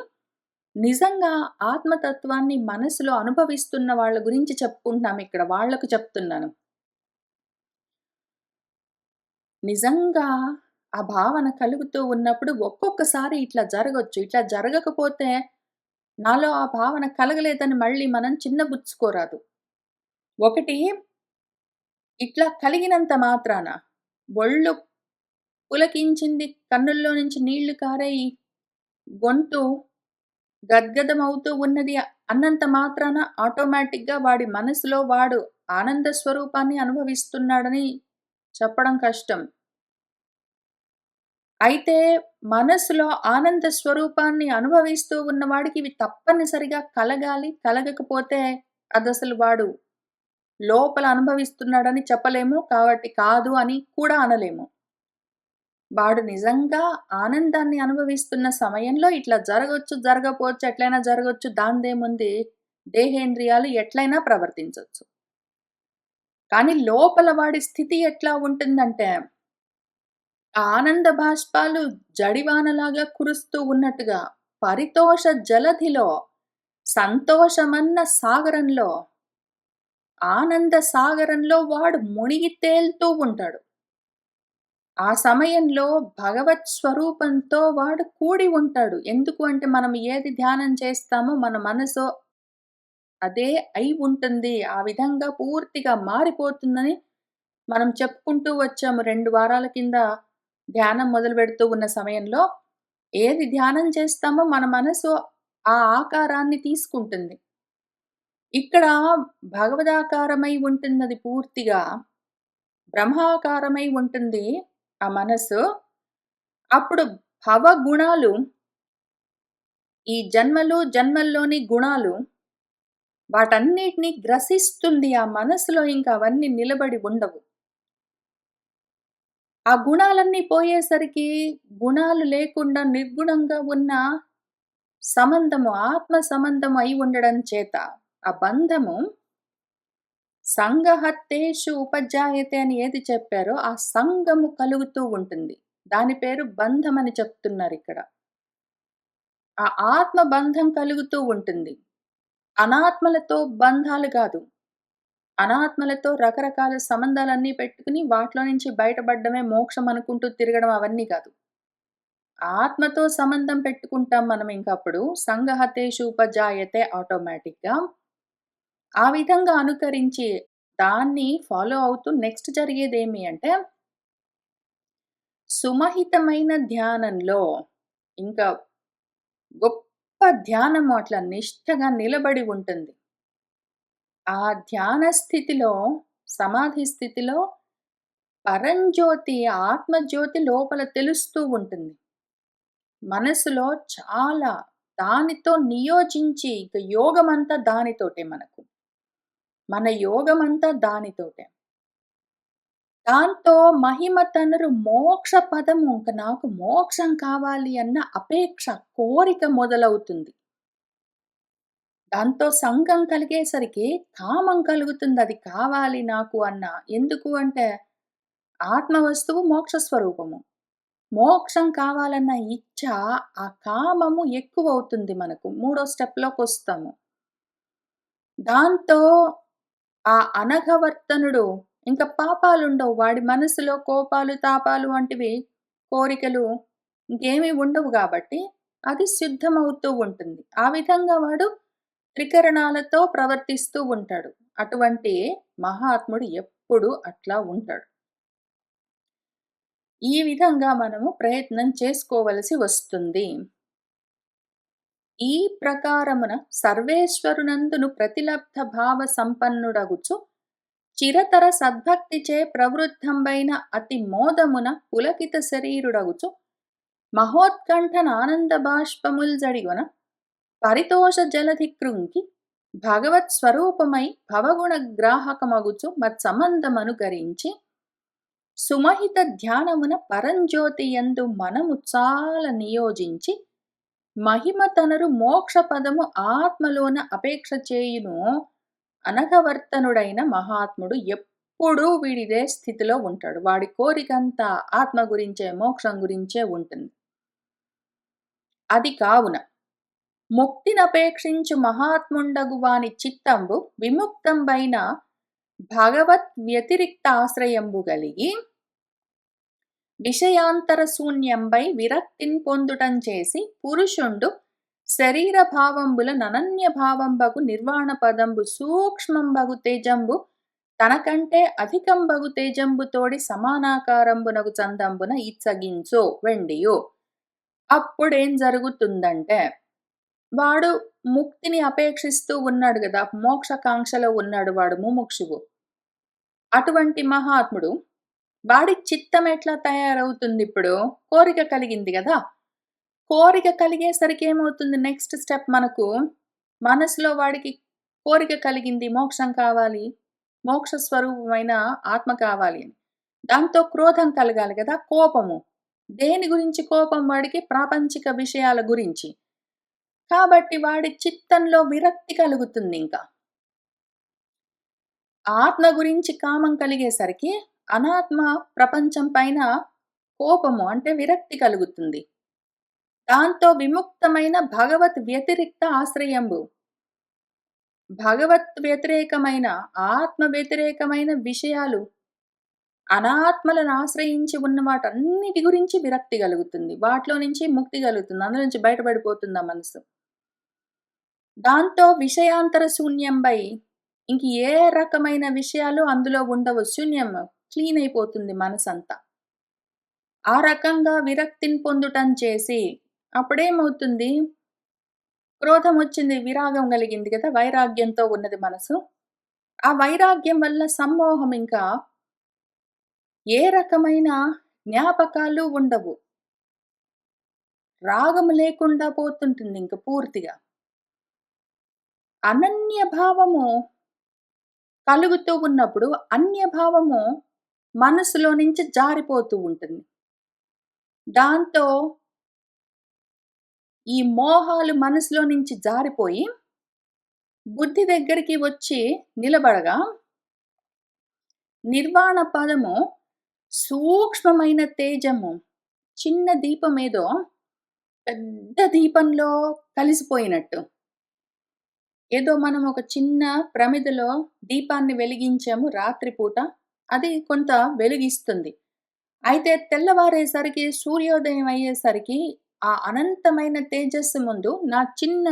నిజంగా ఆత్మతత్వాన్ని మనసులో అనుభవిస్తున్న వాళ్ళ గురించి చెప్పుకుంటున్నాం ఇక్కడ. వాళ్ళకు చెప్తున్నాను. నిజంగా ఆ భావన కలుగుతూ ఉన్నప్పుడు ఒక్కొక్కసారి ఇట్లా జరగొచ్చు. ఇట్లా జరగకపోతే నాలో ఆ భావన కలగలేదని మళ్ళీ మనం చిన్నబుచ్చుకోరాదు. ఒకటి ఇట్లా కలిగినంత మాత్రాన ఒళ్ళు పులకించింది, కన్నుల్లో నుంచి నీళ్లు కారాయి, గొంతు గద్గదమవుతూ ఉన్నది అన్నంత మాత్రాన ఆటోమేటిక్‌గా వాడి మనసులో వాడు ఆనంద స్వరూపాన్ని అనుభవిస్తున్నాడని చెప్పడం కష్టం. అయితే మనసులో ఆనంద స్వరూపాన్ని అనుభవిస్తూ ఉన్నవాడికి ఇవి తప్పనిసరిగా కలగాలి. కలగకపోతే అదసలు వాడు లోపల అనుభవిస్తున్నాడని చెప్పలేము. కాబట్టి కాదు అని కూడా అనలేము. వాడు నిజంగా ఆనందాన్ని అనుభవిస్తున్న సమయంలో ఇట్లా జరగొచ్చు, జరగపోవచ్చు, ఎట్లైనా జరగొచ్చు. దానిదేముంది? దేహేంద్రియాలు ఎట్లైనా ప్రవర్తించొచ్చు. కానీ లోపల వాడి స్థితి ఎట్లా ఉంటుందంటే, ఆ ఆనంద బాష్పాలు జడివానలాగా కురుస్తూ ఉన్నట్టుగా, పరితోష జలధిలో, సంతోషమన్న సాగరంలో, ఆనంద సాగరంలో వాడు మునిగి తేలుతూ ఉంటాడు. ఆ సమయంలో భగవత్ స్వరూపంతో వాడు కూడి ఉంటాడు. ఎందుకు అంటే మనం ఏది ధ్యానం చేస్తామో మన మనసు అదే అయి ఉంటుంది. ఆ విధంగా పూర్తిగా మారిపోతుందని మనం చెప్పుకుంటూ వచ్చాము. 2 వారాల కింద ధ్యానం మొదలుపెడుతూ ఉన్న సమయంలో, ఏది ధ్యానం చేస్తామో మన మనసు ఆ ఆకారాన్ని తీసుకుంటుంది. ఇక్కడ భగవదాకారమై ఉంటుందది పూర్తిగా. బ్రహ్మాకారమై ఉంటుంది ఆ మనసు. అప్పుడు భవగుణాలు, ఈ జన్మలు, జన్మల్లోని గుణాలు వాటన్నిటిని గ్రసిస్తుంది. ఆ మనసులో ఇంక అవన్నీ నిలబడి ఉండవు. ఆ గుణాలన్నీ పోయేసరికి గుణాలు లేకుండా నిర్గుణంగా ఉన్న సంబంధము, ఆత్మ సంబంధం అయి ఉండడం చేత ఆ బంధము సంగహత్తేషు ఉపజాయతే అని ఏది చెప్పారో ఆ సంగము కలుగుతూ ఉంటుంది. దాని పేరు బంధం అని చెప్తున్నారిక్కడ. ఆ ఆత్మ బంధం కలుగుతూ ఉంటుంది. అనాత్మలతో బంధాలు కాదు. అనాత్మలతో రకరకాల సంబంధాలన్నీ పెట్టుకుని వాటిలో నుంచి బయటపడ్డమే మోక్షం అనుకుంటూ తిరగడం అవన్నీ కాదు. ఆత్మతో సంబంధం పెట్టుకుంటాం మనం ఇంకప్పుడు. సంగహతేషు ఉపజాయతే ఆటోమేటిక్‌గా. ఆ విధంగా అనుకరించి దాన్ని ఫాలో అవుతూ నెక్స్ట్ జరిగేదేమి అంటే, సుమహితమైన ధ్యానంలో ఇంకా గొప్ప ధ్యానము అట్లా నిష్టగా నిలబడి ఉంటుంది. ఆ ధ్యాన స్థితిలో, సమాధి స్థితిలో పరంజ్యోతి, ఆత్మజ్యోతి లోపల తెలుస్తూ ఉంటుంది. మనసులో చాలా దానితో నియోజించి ఇక యోగమంతా దానితోటే మనకు. మన యోగమంతా దానితోటే. దాంతో మహిమ తనరు మోక్ష పదము ఇంక నాకు మోక్షం కావాలి అన్న అపేక్ష, కోరిక మొదలవుతుంది. దాంతో సంఘం కలిగేసరికి కామం కలుగుతుంది. అది కావాలి నాకు అన్న. ఎందుకు అంటే ఆత్మ వస్తువు మోక్ష స్వరూపము. మోక్షం కావాలన్న ఇచ్చ, ఆ కామము ఎక్కువవుతుంది మనకు. మూడో స్టెప్‌లోకొస్తాము. దాంతో ఆ అనఘవర్తనుడు ఇంక పాపాలుండవు. వాడి మనసులో కోపాలు, తాపాలు వంటివి, కోరికలు ఇంకేమీ ఉండవు గాబట్టి, అది శుద్ధమవుతూ ఉంటుంది. ఆ విధంగా వాడు త్రికరణాలతో ప్రవర్తిస్తూ ఉంటాడు. అటువంటి మహాత్ముడు ఎప్పుడూ అట్లా ఉంటాడు. ఈ విధంగా మనము ప్రయత్నం చేసుకోవలసి వస్తుంది. ఈ ప్రకారమున సర్వేశ్వరునందును ప్రతిలబ్ధ భావ సంపన్నుడగుచు చిరతర సద్భక్తిచే ప్రవృద్ధంబైన అతి మోదమున పులకిత శరీరుడగుచు మహోత్కంఠనానంద బాష్పముల్ జడిగొన పరితోష జలధి కృంకి భగవత్ స్వరూపమై భవగుణ గ్రాహకమగుచు మత్సంబంధమనుకరించి సుమహిత ధ్యానమున పరంజ్యోతి యందు మనము చాలా నియోజించి మహిమ తనరు మోక్ష పదము ఆత్మలోన అపేక్ష చేయును అనఘవర్తనుడైన మహాత్ముడు ఎప్పుడూ వీడిదే స్థితిలో ఉంటాడు. వాడి కోరికంతా ఆత్మ గురించే, మోక్షం గురించే ఉంటుంది. అది కావున ముక్తినపేక్షించు మహాత్ముండగు వాని చిత్తంబు విముక్తంబైన భగవత్ వ్యతిరిక్త ఆశ్రయంబు గలిగి విషయాంతర శూన్యంబై విరక్తిన్ పొందుటం చేసి పురుషుండు శరీర భావంబుల ననన్య భావంబగు నిర్వాణ పదంబు సూక్ష్మంబగు తేజంబు తనకంటే అధికంబగు తేజంబు తోడి సమానాకారంబునగు చందంబున ఇచ్చగించో వెండియు. అప్పుడేం జరుగుతుందంటే, వాడు ముక్తిని అపేక్షిస్తూ ఉన్నాడు గదా! మోక్షకాంక్షలో ఉన్నాడు వాడు ముముక్షువు. అటువంటి మహాత్ముడు వాడి చిత్తం ఎట్లా తయారవుతుందిప్పుడు? కోరిక కలిగింది గదా! కోరిక కలిగేసరికి ఏమవుతుంది నెక్స్ట్ స్టెప్ మనకు, మనసులో వాడికి కోరిక కలిగింది మోక్షం కావాలి, మోక్ష స్వరూపమైన ఆత్మ కావాలి అని. దాంతో క్రోధం కలగాలి గదా! కోపము. దేని గురించి కోపం వాడికి? ప్రాపంచిక విషయాల గురించి. కాబట్టి వాడి చిత్తంలో విరక్తి కలుగుతుందింక. ఆత్మ గురించి కామం కలిగేసరికి అనాత్మ ప్రపంచం పైన కోపము అంటే విరక్తి కలుగుతుంది. దాంతో విముక్తమైన భగవత్ వ్యతిరిక్త ఆశ్రయంబు. భగవత్ వ్యతిరేకమైన, ఆత్మ వ్యతిరేకమైన విషయాలు, అనాత్మలను ఆశ్రయించి ఉన్న వాటన్నిటి గురించి విరక్తి కలుగుతుంది. వాటిలో నుంచి ముక్తి కలుగుతుంది. అందులో నుంచి బయటపడిపోతుంది ఆ మనసు. దాంతో విషయాంతర శూన్యంబై ఇంక ఏ రకమైన విషయాలు అందులో ఉండవు. శూన్యం క్లీన్ అయిపోతుంది మనసంతా. ఆ రకంగా విరక్తిని పొందుటం చేసి అప్పుడేమవుతుంది? క్రోధం వచ్చింది, విరాగం కలిగింది కదా! వైరాగ్యంతో ఉన్నది మనసు. ఆ వైరాగ్యం వల్ల సమ్మోహం ఇంకా ఏ రకమైన జ్ఞాపకాలు ఉండవు. రాగము లేకుండా పోతుంటుంది ఇంక పూర్తిగా. అనన్య భావము కలుగుతూ ఉన్నప్పుడు అన్యభావము మనసులో నుంచి జారిపోతూ ఉంటుంది. దాంతో ఈ మోహాలు మనసులో నుంచి జారిపోయి బుద్ధి దగ్గరికి వచ్చి నిలబడగా నిర్వాణ పదము సూక్ష్మమైన తేజము, చిన్న దీపం ఏదో పెద్ద దీపంలో కలిసిపోయినట్టు. ఏదో మనం ఒక చిన్న ప్రమిదలో దీపాన్ని వెలిగించాము రాత్రిపూట, అది కొంత వెలుగిస్తుంది. అయితే తెల్లవారేసరికి, సూర్యోదయం అయ్యేసరికి ఆ అనంతమైన తేజస్సు ముందు నా చిన్న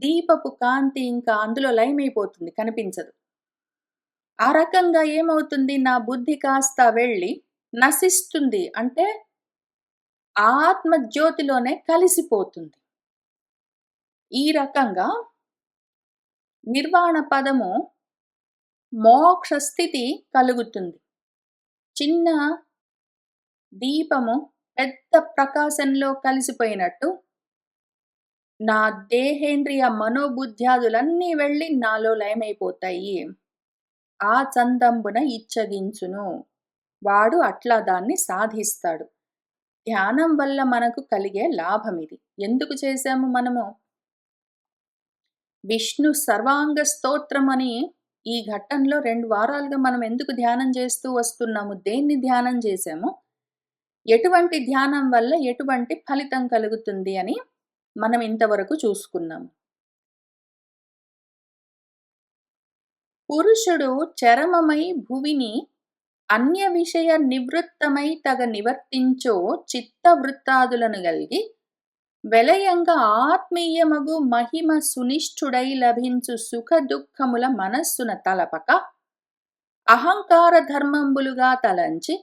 దీపపు కాంతి ఇంకా అందులో లయమైపోతుంది, కనిపించదు. ఆ రకంగా ఏమవుతుంది? నా బుద్ధి కాస్త వెళ్ళి నశిస్తుంది. అంటే ఆత్మ జ్యోతిలోనే కలిసిపోతుంది. ఈ రకంగా నిర్వాణ పదము మోక్ష స్థితి కలుగుతుంది. చిన్న దీపము పెద్ద ప్రకాశంలో కలిసిపోయినట్టు నా దేహేంద్రియ మనోబుద్ధ్యాదులన్నీ వెళ్ళి నాలో లయమైపోతాయి. ఆ చందంబున ఇచ్చగించును. వాడు అట్లా దాన్ని సాధిస్తాడు. ధ్యానం వల్ల మనకు కలిగే లాభమిది. ఎందుకు చేశాము మనము? విష్ణు సర్వాంగ స్తోత్రం అని ఈ ఘట్టంలో 2 వారాలుగా మనం ఎందుకు ధ్యానం చేస్తూ వస్తున్నాము? దేన్ని ధ్యానం చేశాము? ఎటువంటి ధ్యానం వల్ల ఎటువంటి ఫలితం కలుగుతుంది అని మనం ఇంతవరకు చూసుకున్నాము. పురుషుడు చరమమై భువిని అన్య విషయ నివృత్తమై తగ నివర్తించో చిత్తవృత్తాదులను గల్గి వెలయంగా ఆత్మీయమగు మహిమ సునిష్ఠుడై లభించు సుఖ దుఃఖముల మనస్సున తలపక అహంకార ధర్మంబులుగా తలంచి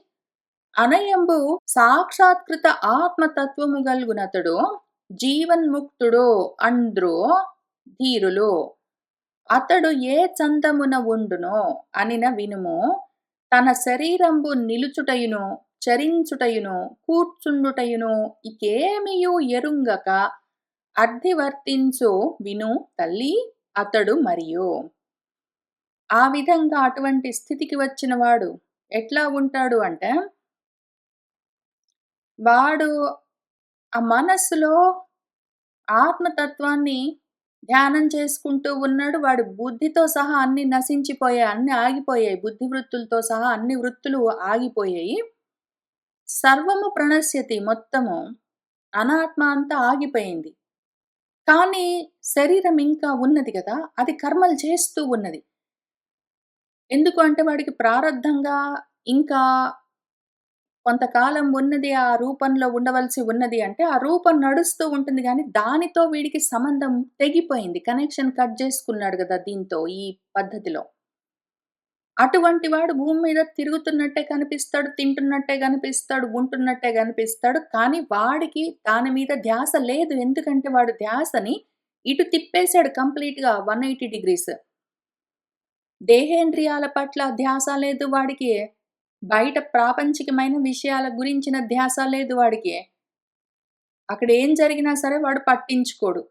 అనయంబు సాక్షాత్కృత ఆత్మతత్వము గల్గునతడు జీవన్ముక్తుడో అంద్రో ధీరులు. అతడు ఏ చందమున ఉండునో అనిన వినుము. తన శరీరంబు నిలుచుటయును, చరించుటయును, కూర్చుండుటయును ఇకేమియు ఎరుంగక అర్థివర్తించు విను తల్లి అతడు మరియు. ఆ విధంగా అటువంటి స్థితికి వచ్చిన వాడు ఎట్లా ఉంటాడు అంటే, వాడు ఆ మనస్సులో ఆత్మతత్వాన్ని ధ్యానం చేసుకుంటూ ఉన్నాడు. వాడి బుద్ధితో సహా అన్నీ నశించిపోయాయి. అన్నీ ఆగిపోయాయి. బుద్ధి వృత్తులతో సహా అన్ని వృత్తులు ఆగిపోయాయి. సర్వము ప్రణశ్యతి, మొత్తము అనాత్మ అంతా ఆగిపోయింది. కానీ శరీరం ఇంకా ఉన్నది కదా! అది కర్మలు చేస్తూ ఉన్నది. ఎందుకు అంటే వాడికి ప్రారబ్ధంగా ఇంకా కొంతకాలం ఉన్నది, ఆ రూపంలో ఉండవలసి ఉన్నది అంటే, ఆ రూపం నడుస్తూ ఉంటుంది గానీ, దానితో వీడికి సంబంధం తెగిపోయింది. కనెక్షన్ కట్ చేసుకున్నాడు గదా! దీంతో, ఈ పద్ధతిలో. అటువంటి వాడు భూమి మీద తిరుగుతున్నట్టే కనిపిస్తాడు, తింటున్నట్టే కనిపిస్తాడు, ఉంటున్నట్టే కనిపిస్తాడు. కానీ వాడికి దాని మీద ధ్యాస లేదు. ఎందుకంటే వాడు ధ్యాసని ఇటు తిప్పేసాడు కంప్లీట్‌గా 180 డిగ్రీస్. దేహేంద్రియాల పట్ల ధ్యాస లేదు వాడికి. బయట ప్రాపంచికమైన విషయాల గురించిన ధ్యాస లేదు వాడికి. అక్కడ ఏం జరిగినా సరే వాడు పట్టించుకోడు.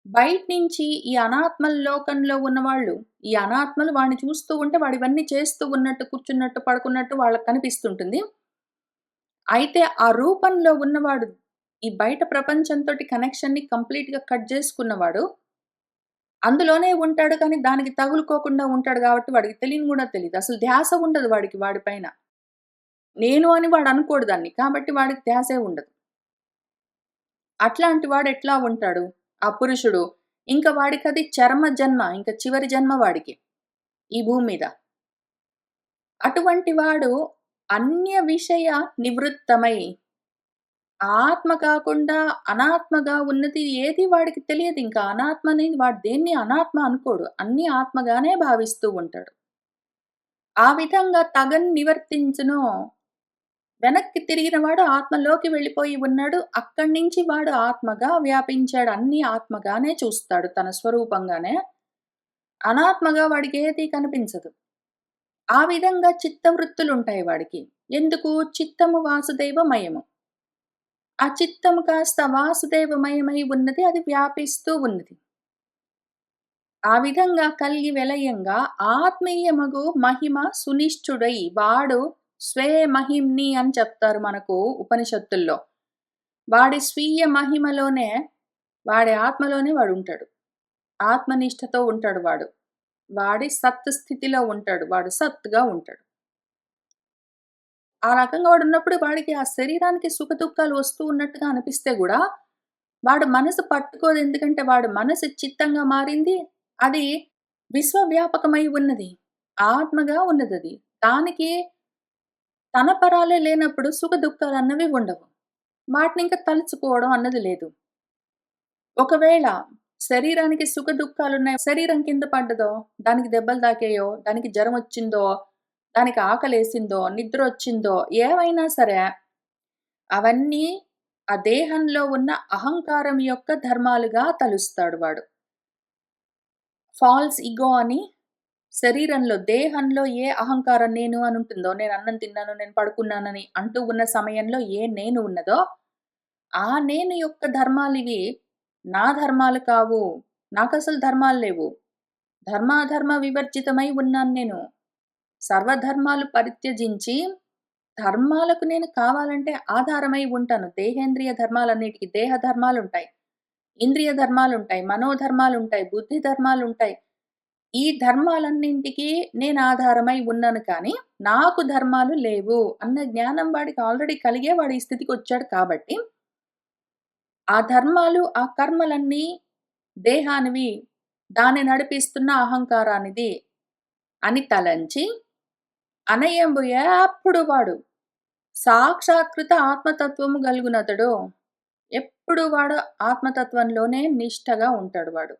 బయట్నించి ఈ అనాత్మల లోకంలో ఉన్నవాళ్ళు, ఈ అనాత్మలు వాడిని చూస్తూ ఉంటే వాడు ఇవన్నీ చేస్తూ ఉన్నట్టు, కూర్చున్నట్టు, పడుకున్నట్టు వాళ్ళకి కనిపిస్తుంటుంది. అయితే ఆ రూపంలో ఉన్నవాడు ఈ బయట ప్రపంచంతోటి కనెక్షన్‌ని కంప్లీట్‌గా కట్ జేసుకున్నవాడు, అందులోనే ఉంటాడు కానీ దానికి తగులుకోకుండా ఉంటాడు గాబట్టి వాడికి తెలియని గూడా తెలీదు. అసలు ధ్యాస ఉండదు వాడికి వాడి పైన. నేను అని వాడు అనుకోడు దాన్ని. కాబట్టి వాడికి ధ్యాసే ఉండదు. అట్లాంటి వాడెట్లా ఉంటాడు? ఆ పురుషుడు. ఇంక వాడికది చరమ జన్మ. ఇంక చివరి జన్మ వాడికి. ఈ భూమి మీద. అటువంటి వాడు అన్య విషయ నివృత్తమై ఆత్మ కాకుండా అనాత్మగా ఉన్నది ఏది వాడికి తెలియదింక. అనాత్మని వాడు దేన్ని అనాత్మ అనుకోడు. అన్నీ ఆత్మగానే భావిస్తూ ఉంటాడు. ఆ విధంగా తగన్ నివర్తించును. వెనక్కి తిరిగిన వాడు ఆత్మలోకి వెళ్ళిపోయి ఉన్నాడు. అక్కడి నుంచి వాడు ఆత్మగా వ్యాపించాడు. అన్నీ ఆత్మగానే చూస్తాడు తన స్వరూపంగానే. అనాత్మగా వాడికేది కనిపించదు. ఆ విధంగా చిత్తవృత్తులుంటాయి వాడికి. ఎందుకు? చిత్తము వాసుదేవమయము. ఆ చిత్తము కాస్త వాసుదేవమయమై ఉన్నది. అది వ్యాపిస్తూ ఉన్నది. ఆ విధంగా కలిగి వెలయంగా ఆత్మీయమగు మహిమ సునిష్ఠుడై వాడు స్వే మహిమ్ని అని చెప్తారు మనకు ఉపనిషత్తుల్లో. వాడి స్వీయ మహిమలోనే, వాడి ఆత్మలోనే వాడుంటాడు. ఆత్మనిష్టతో ఉంటాడు వాడు. వాడి సత్ స్థితిలో ఉంటాడు. వాడు సత్‌గా ఉంటాడు. ఆ రకంగా వాడున్నప్పుడు వాడికి ఆ శరీరానికి సుఖదుఖాలు వస్తూ ఉన్నట్టుగా అనిపిస్తే గూడా, వాడు మనసు పట్టుకోదు. ఎందుకంటే వాడి మనసు చిత్తంగా మారింది. అది విశ్వవ్యాపకమై ఉన్నది. ఆత్మగా ఉన్నదది. దానికి తన పరాలే లేనప్పుడు సుఖదుఖాలన్నవి ఉండవు. వాటినింక తలుచుకోవడం అన్నది లేదు. ఒకవేళ శరీరానికి సుఖదుఖాలున్నాయి. శరీరం కింద పడ్డదో, దానికి దెబ్బలు తాకాయో, దానికి జరమొచ్చిందో, దానికి ఆకలేసిందో, నిద్రొచ్చిందో ఏవైనా సరే, అవన్నీ ఆ దేహంలో ఉన్న అహంకారం యొక్క ధర్మాలుగా తలుస్తాడు వాడు. ఫాల్స్ ఇగో అని శరీరంలో, దేహంలో ఏ అహంకారం నేను అనుంటుందో, నేను అన్నం తిన్నాను, నేను పడుకున్నానని అంటూ ఉన్న సమయంలో ఏ నేను ఉన్నదో, ఆ నేను యొక్క ధర్మాలివి. నా ధర్మాలు కావు. నాకసలు ధర్మాలు లేవు. ధర్మాధర్మ వివర్జితమై ఉన్నాను నేను. సర్వధర్మాలు పరిత్యజించి, ధర్మాలకు నేను కావాలంటే ఆధారమై ఉంటాను. దేహేంద్రియ ధర్మాలన్నిటికి దేహ ధర్మాలుంటాయి. ఇంద్రియ ధర్మాలుంటాయి. మనోధర్మాలుంటాయి. బుద్ధి ధర్మాలుంటాయి. ఈ ధర్మాలన్నింటికి నేను ఆధారమై ఉన్నాను కానీ, నాకు ధర్మాలు లేవు అన్న జ్ఞానం వాడికి ఆల్రెడీ కలిగే వాడు ఈ స్థితికొచ్చాడు కాబట్టి, ఆ ధర్మాలు, ఆ కర్మలన్నీ దేహానివి, దాన్ని నడిపిస్తున్న అహంకారానిది అని తలంచి, అనయంబుయ అప్పుడు వాడు సాక్షాత్కృత ఆత్మతత్వము గలుగునతడు. ఎప్పుడు వాడు ఆత్మతత్వంలోనే నిష్టగా ఉంటాడు వాడు.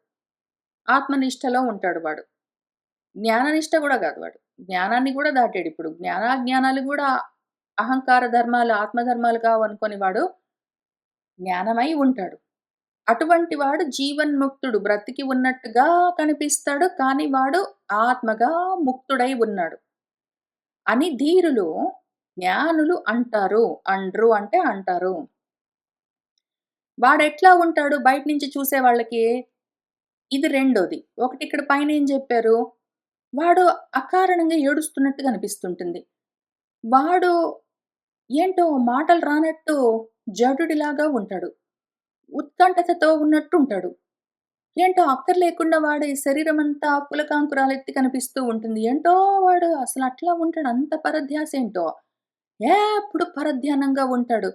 ఆత్మనిష్టలో ఉంటాడు వాడు. జ్ఞాననిష్ట గూడా గాదు వాడు. జ్ఞానాన్ని గూడా దాటాడిప్పుడు. జ్ఞానాజ్ఞానాలు గూడా అహంకార ధర్మాలు, ఆత్మధర్మాలు కావనుకోని వాడు జ్ఞానమై ఉంటాడు. అటువంటి వాడు జీవన్ముక్తుడు. బ్రతికి ఉన్నట్టుగా కనిపిస్తాడు. కానీ వాడు ఆత్మగా ముక్తుడై ఉన్నాడు అని ధీరులు, జ్ఞానులు అంటారు. అండ్రు అంటే అంటారు. వాడెట్లా ఉంటాడు బయట నుంచి చూసే వాళ్ళకి? ఇది రెండోది. ఒకటి ఇక్కడ పైనేం జెప్పారు? వాడు అకారణంగా ఏడుస్తున్నట్టుగా అనిపిస్తుంటుంది. వాడు ఏంటో మాటలు రానట్టు జడుడిలాగా ఉంటాడు. ఉత్కంఠతతో ఉన్నట్టుంటాడు. ఏంటో అక్కర్లేకుండా వాడి శరీరమంతా పులకాంకురాలెత్తి కనిపిస్తూ ఉంటుంది. ఏంటో వాడు అసలట్లా ఉంటాడు. అంత పరధ్యాసేంటో. ఎప్పుడు పరధ్యానంగా ఉంటాడు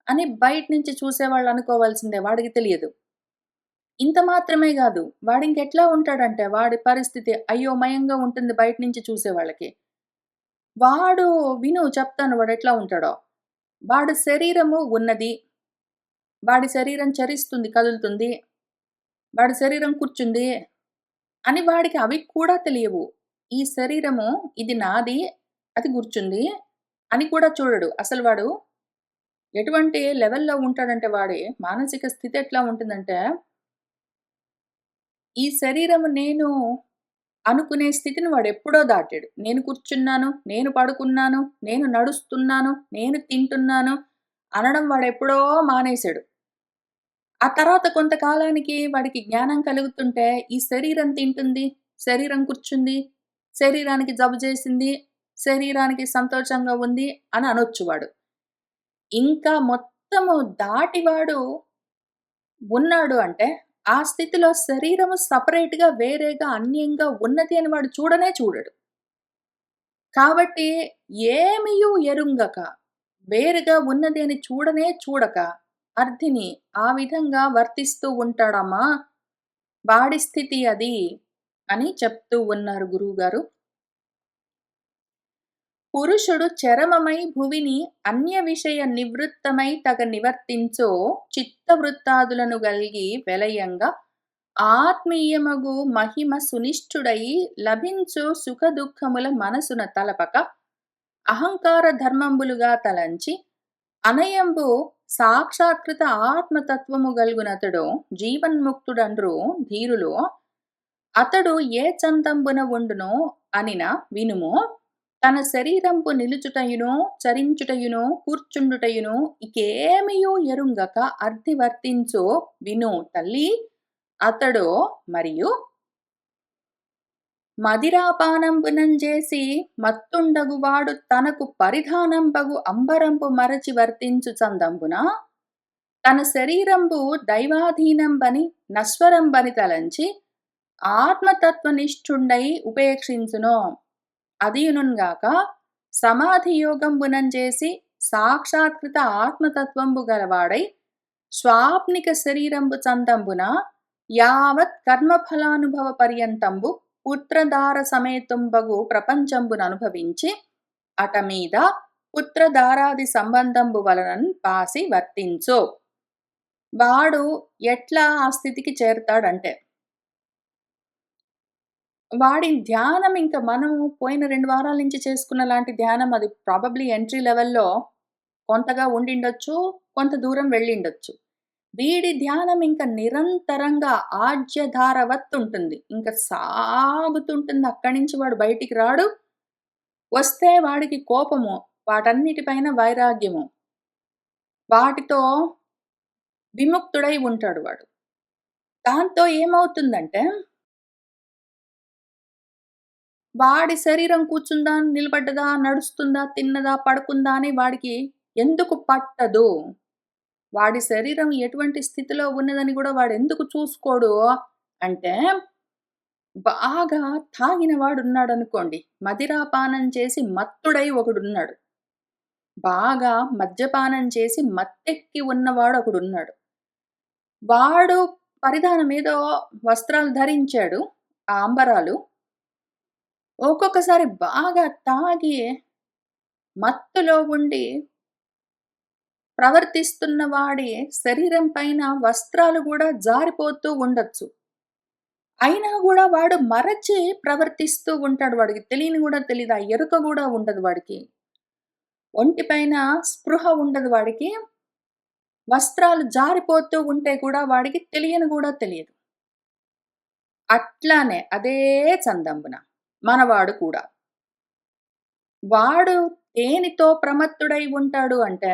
అని బయట నుంచి చూసేవాళ్ళు అనుకోవాల్సిందే. వాడికి తెలియదు. ఇంత మాత్రమే గాదు. వాడింకెట్లా ఉంటాడంటే వాడి పరిస్థితి అయోమయంగా ఉంటుంది బయట నుంచి చూసేవాళ్ళకి. వాడు విను చెప్తాను వాడెట్లా ఉంటాడో. వాడి శరీరము ఉన్నది. వాడి శరీరం చరిస్తుంది, కదులుతుంది. వాడి శరీరం కూర్చుంది అని వాడికి అవి కూడా తెలియవు. ఈ శరీరము ఇది నాది, అది కూర్చుంది అని కూడా చూడడు. అసలు వాడు ఎటువంటి లెవెల్‌లో ఉంటాడంటే మానసిక స్థితి ఎట్లా ఉంటుందంటే, ఈ శరీరము నేను అనుకునే స్థితిని వాడెప్పుడో దాటాడు. నేను కూర్చున్నాను, నేను పడుకున్నాను, నేను నడుస్తున్నాను, నేను తింటున్నాను అనడం వాడెప్పుడో మానేశాడు. ఆ తర్వాత కొంతకాలానికి వాడికి జ్ఞానం కలుగుతుంటే, ఈ శరీరం తింటుంది, శరీరం కూర్చుంది, శరీరానికి జబ్బు చేసింది, శరీరానికి సంతోషంగా ఉంది అని అనొచ్చు వాడు. ఇంకా మొత్తము దాటి వాడు ఉన్నాడు అంటే, ఆ స్థితిలో శరీరము సెపరేట్‌గా, వేరేగా, అన్యంగా ఉన్నది అని వాడు చూడనే చూడడు. కాబట్టి ఏమియు ఎరుంగక, వేరుగా ఉన్నది అని చూడనే చూడక, అర్థిని ఆ విధంగా వర్తిస్తూ ఉంటాడమ్మా. వాడి స్థితి అది అని చెప్తూ ఉన్నారు గురువుగారు. పురుషుడు చరమమై భువిని అన్య విషయ నివృత్తమై తగ నివర్తించో చిత్తవృత్తాదులను గల్గి వెలయంగా ఆత్మీయమగు మహిమ సునిష్ఠుడై లభించు సుఖ దుఃఖముల మనసున తలపక అహంకార ధర్మంబులుగా తలంచి అనయంబు సాక్షాత్కృత ఆత్మతత్వము గల్గునతడు జీవన్ముక్తుడండ్రు ధీరులు అతడు ఏ చందంబున ఉండునో అనిన వినుము తన శరీరంపు నిలుచుటయును చరించుటయును కూర్చుండుటయును ఇకేమియూ ఎరుంగక అర్థి వర్తించో విను తల్లి అతడు మరియు మదిరాపానంబునంజేసి మత్తుండగువాడు తనకు పరిధానంబగు అంబరంపు మరచి వర్తించు చందంబున తన శరీరంబు దైవాధీనంబని నశ్వరంబని తలంచి ఆత్మతత్వనిష్ఠుండై ఉపేక్షించును అదియునుగాక సమాధి యోగంబునంజేసి సాక్షాత్కృత ఆత్మతత్వంబు గలవాడై స్వాప్నిక శరీరంబు చందంబున యావత్ కర్మఫలానుభవ పర్యంతంబు పుత్రధార సమేతుంబగు ప్రపంచంబును అనుభవించి అటమీద పుత్రధారాది సంబంధంబు వలనన్ పాసి వర్తించు. వాడు ఎట్లా ఆ స్థితికి చేరతాడంటే, వాడి ధ్యానం ఇంక మనము పోయిన 2 వారాల నుంచి చేసుకున్న లాంటి ధ్యానం అది ప్రాబబ్లీ ఎంట్రీ లెవెల్‌లో కొంతగా ఉండిండొచ్చు, కొంత దూరం వెళ్ళిండొచ్చు. వీడి ధ్యానం ఇంక నిరంతరంగా ఆజ్యధారవత్ ఉంటుంది. ఇంక సాగుతుంటుంది. అక్కడి నుంచి వాడు బయటికి రాడు. వస్తే వాడికి కోపము, వాటన్నిటిపైన వైరాగ్యము. వాటితో విముక్తుడై ఉంటాడు వాడు. దాంతో ఏమవుతుందంటే, వాడి శరీరం కూర్చుందా, నిలబడ్డదా, నడుస్తుందా, తిన్నదా, పడుకుందా అని వాడికి ఎందుకు పట్టదు. వాడి శరీరం ఎటువంటి స్థితిలో ఉన్నదని గూడా వాడెందుకు చూసుకోడు అంటే, బాగా తాగిన వాడున్నాడనుకోండి. మదిరాపానం చేసి మత్తుడై ఒకడున్నాడు. బాగా మద్యపానం చేసి మత్తెక్కి ఉన్నవాడొకడున్నాడు. వాడు పరిధానం ఏదో వస్త్రాలు ధరించాడు. ఆ అంబరాలు. ఒక్కొక్కసారి బాగా తాగి మత్తులో ఉండి ప్రవర్తిస్తున్న వాడి శరీరం పైన వస్త్రాలు గూడా జారిపోతూ ఉండొచ్చు. అయినా గూడా వాడు మరచి ప్రవర్తిస్తూ ఉంటాడు. వాడికి తెలియని గూడా తెలీదు. ఆ ఎరుక గూడా ఉండదు వాడికి. ఒంటి పైన స్పృహ ఉండదు వాడికి. వస్త్రాలు జారిపోతూ ఉంటే కూడా వాడికి తెలియని గూడా తెలియదు. అట్లానే అదే చందంబున మనవాడు కూడా. వాడు దేనితో ప్రమత్తుడై ఉంటాడు అంటే,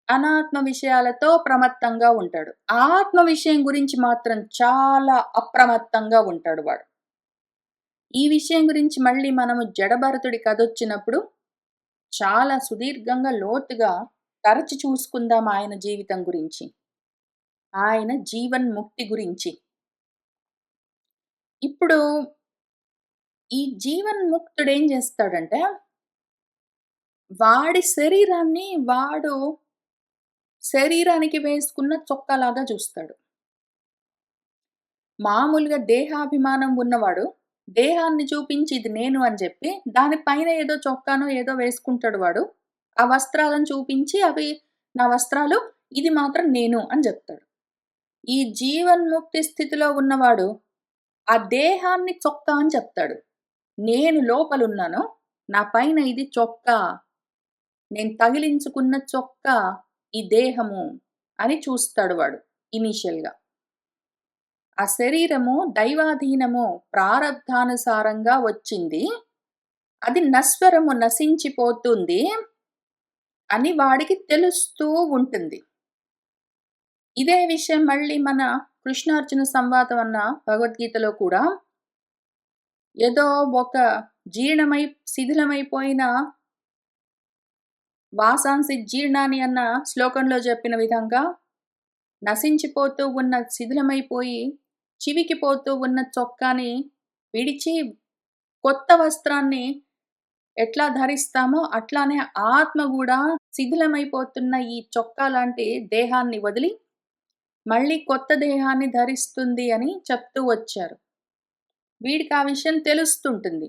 అనాత్మ విషయాలతో ప్రమత్తంగా ఉంటాడు. ఆత్మ విషయం గురించి మాత్రం చాలా అప్రమత్తంగా ఉంటాడు వాడు. ఈ విషయం గురించి మళ్ళీ మనము జడభరతుడి కథొచ్చినప్పుడు చాలా సుదీర్ఘంగా, లోతుగా తరచి చూసుకుందాం ఆయన జీవితం గురించి. ఆయన జీవన్ముక్తి గురించి. ఇప్పుడు ఈ జీవన్ముక్తుడేం చేస్తాడంటే, వాడి శరీరాన్ని వాడు శరీరానికి వేసుకున్న చొక్కాలాగా చూస్తాడు. మామూలుగా దేహాభిమానం ఉన్నవాడు, దేహాన్ని చూపించి ఇది నేను అని చెప్పి, దాని పైన ఏదో చొక్కానో ఏదో వేసుకుంటాడు వాడు. ఆ వస్త్రాలను చూపించి అవి నా వస్త్రాలు, ఇది మాత్రం నేను అని చెప్తాడు. ఈ జీవన్ముక్తి స్థితిలో ఉన్నవాడు, ఆ దేహాన్ని చొక్కా అని చెప్తాడు. నేను లోపలున్నాను. నా పైన ఇది చొక్కా. నేను తగిలించుకున్న చొక్కా ఈ దేహము అని చూస్తాడు వాడు ఇనీషియల్‌గా. ఆ శరీరము దైవాధీనము, ప్రారబ్ధానుసారంగా వచ్చింది. అది నశ్వరము, నశించిపోతుంది అని వాడికి తెలుస్తూ ఉంటుంది. ఇదే విషయం మళ్ళీ మన కృష్ణార్జున సంవాదం అన్న భగవద్గీతలో కూడా ఏదో ఒక శిథిలమైపోయిన వాసాంసి జీర్ణాని అన్న శ్లోకంలో చెప్పిన విధంగా నశించిపోతూ ఉన్న, శిథిలమైపోయి చివికిపోతూ ఉన్న చొక్కాని విడిచి కొత్త వస్త్రాన్ని ఎట్లా ధరిస్తామో అట్లానే ఆత్మ గూడా శిథిలమైపోతున్న ఈ చొక్కా లాంటి దేహాన్ని వదిలి మళ్ళీ కొత్త దేహాన్ని ధరిస్తుంది అని చెప్తూ వచ్చారు. వీడికి ఆ విషయం తెలుస్తుంటుంది.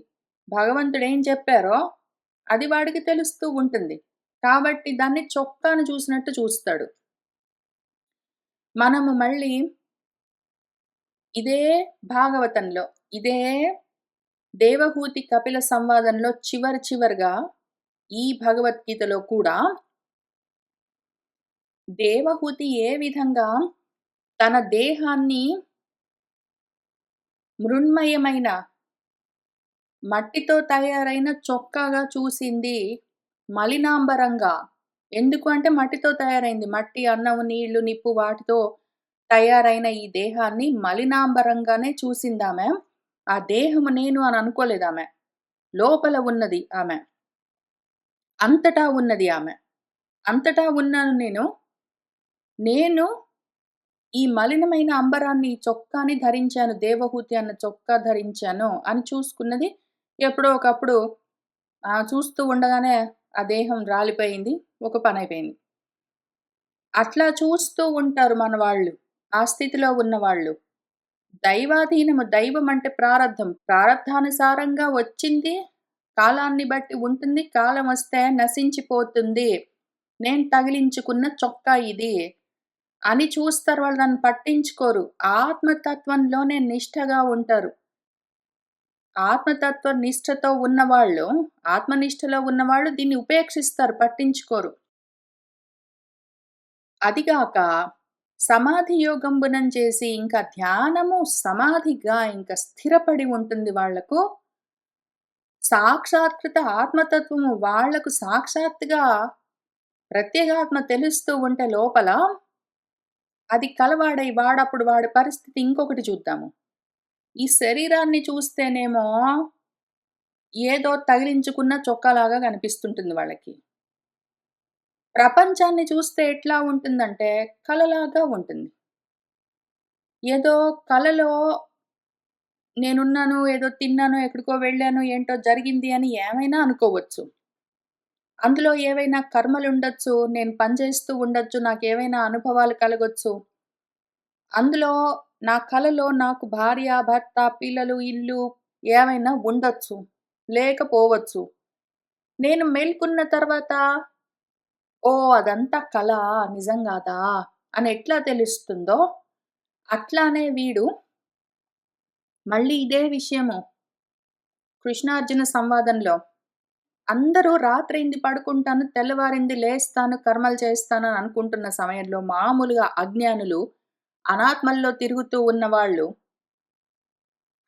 భగవంతుడేం చెప్పారో అది వాడికి తెలుస్తూ ఉంటుంది. కాబట్టి దాన్ని చొక్కాను చూసినట్టు చూస్తాడు. మనము మళ్ళీ ఇదే భాగవతంలో, ఇదే దేవహూతి కపిల సంవాదంలో చివరగా ఈ భగవద్గీతలో కూడా దేవహూతి ఏ విధంగా తన దేహాన్ని మృణ్మయమైన మట్టితో తయారైన చొక్కాగా చూసింది, మలినాంబరంగా. ఎందుకు అంటే మట్టితో తయారైంది. మట్టి, అన్నము, నీళ్లు, నిప్పు వాటితో తయారైన ఈ దేహాన్ని మలినాంబరంగానే చూసిందామె. ఆ దేహము నేను అని అనుకోలేదామె. లోపల ఉన్నది ఆమె. అంతటా ఉన్నది ఆమె. అంతటా ఉన్నాను నేను. నేను ఈ మలినమైన అంబరాన్ని, ఈ చొక్కాని ధరించాను, దేవహూతి అన్న చొక్కా ధరించాను అని చూసుకున్నది. ఎప్పుడో ఒకప్పుడు చూస్తూ ఉండగానే ఆ దేహం రాలిపోయింది. ఒక పనైపోయింది. అట్లా చూస్తూ ఉంటారు మన వాళ్ళు. ఆ స్థితిలో ఉన్నవాళ్ళు. దైవాధీనము, దైవం అంటే ప్రారబ్ధం. ప్రారబ్ధానుసారంగా వచ్చింది. కాలాన్ని బట్టి ఉంటుంది. కాలం వస్తే నశించిపోతుంది. నేను తగిలించుకున్న చొక్కా ఇది అని చూస్తారు. వాళ్ళు దాన్ని పట్టించుకోరు. ఆత్మతత్వంలోనే నిష్టగా ఉంటారు. ఆత్మతత్వ నిష్టతో ఉన్నవాళ్ళు, ఆత్మనిష్టలో ఉన్నవాళ్ళు దీన్ని ఉపేక్షిస్తారు, పట్టించుకోరు. అదిగాక సమాధి యోగంబునం చేసి ఇంకా ధ్యానము, సమాధిగా ఇంకా స్థిరపడి ఉంటుంది వాళ్లకు. సాక్షాత్కృత ఆత్మతత్వము వాళ్లకు సాక్షాత్తుగా ప్రత్యేగాత్మ తెలుస్తూ ఉంటే లోపల, అది కలవాడై వాడప్పుడు వాడి పరిస్థితి ఇంకొకటి చూద్దాము. ఈ శరీరాన్ని చూస్తేనేమో ఏదో తగిలించుకున్న చొక్కాలాగా కనిపిస్తుంటుంది వాళ్ళకి. ప్రపంచాన్ని చూస్తే ఎట్లా ఉంటుందంటే కలలాగా ఉంటుంది. ఏదో కలలో నేనున్నాను, ఏదో తిన్నాను, ఎక్కడికో వెళ్ళాను, ఏంటో జరిగింది అని ఏమైనా అనుకోవచ్చు. అందులో ఏవైనా కర్మలుండొచ్చు, నేను పనిచేస్తూ ఉండొచ్చు, నాకేవైనా అనుభవాలు కలగొచ్చు. అందులో నా కలలో నాకు భార్య, భర్త, పిల్లలు, ఇల్లు ఏమైనా ఉండొచ్చు, లేకపోవచ్చు. నేను మేల్కొన్న తర్వాత ఓహ్! అదంతా కల, నిజం గాదా అని ఎట్లా తెలుస్తుందో, అట్లానే వీడు మళ్ళీ ఇదే విషయము కృష్ణార్జున సంవాదంలో అందరూ రాత్రైంది పడుకుంటాను, తెల్లవారింది లేస్తాను, కర్మలు చేస్తానని అనుకుంటున్న సమయంలో మామూలుగా అజ్ఞానులు, అనాత్మల్లో తిరుగుతూ ఉన్నవాళ్ళు,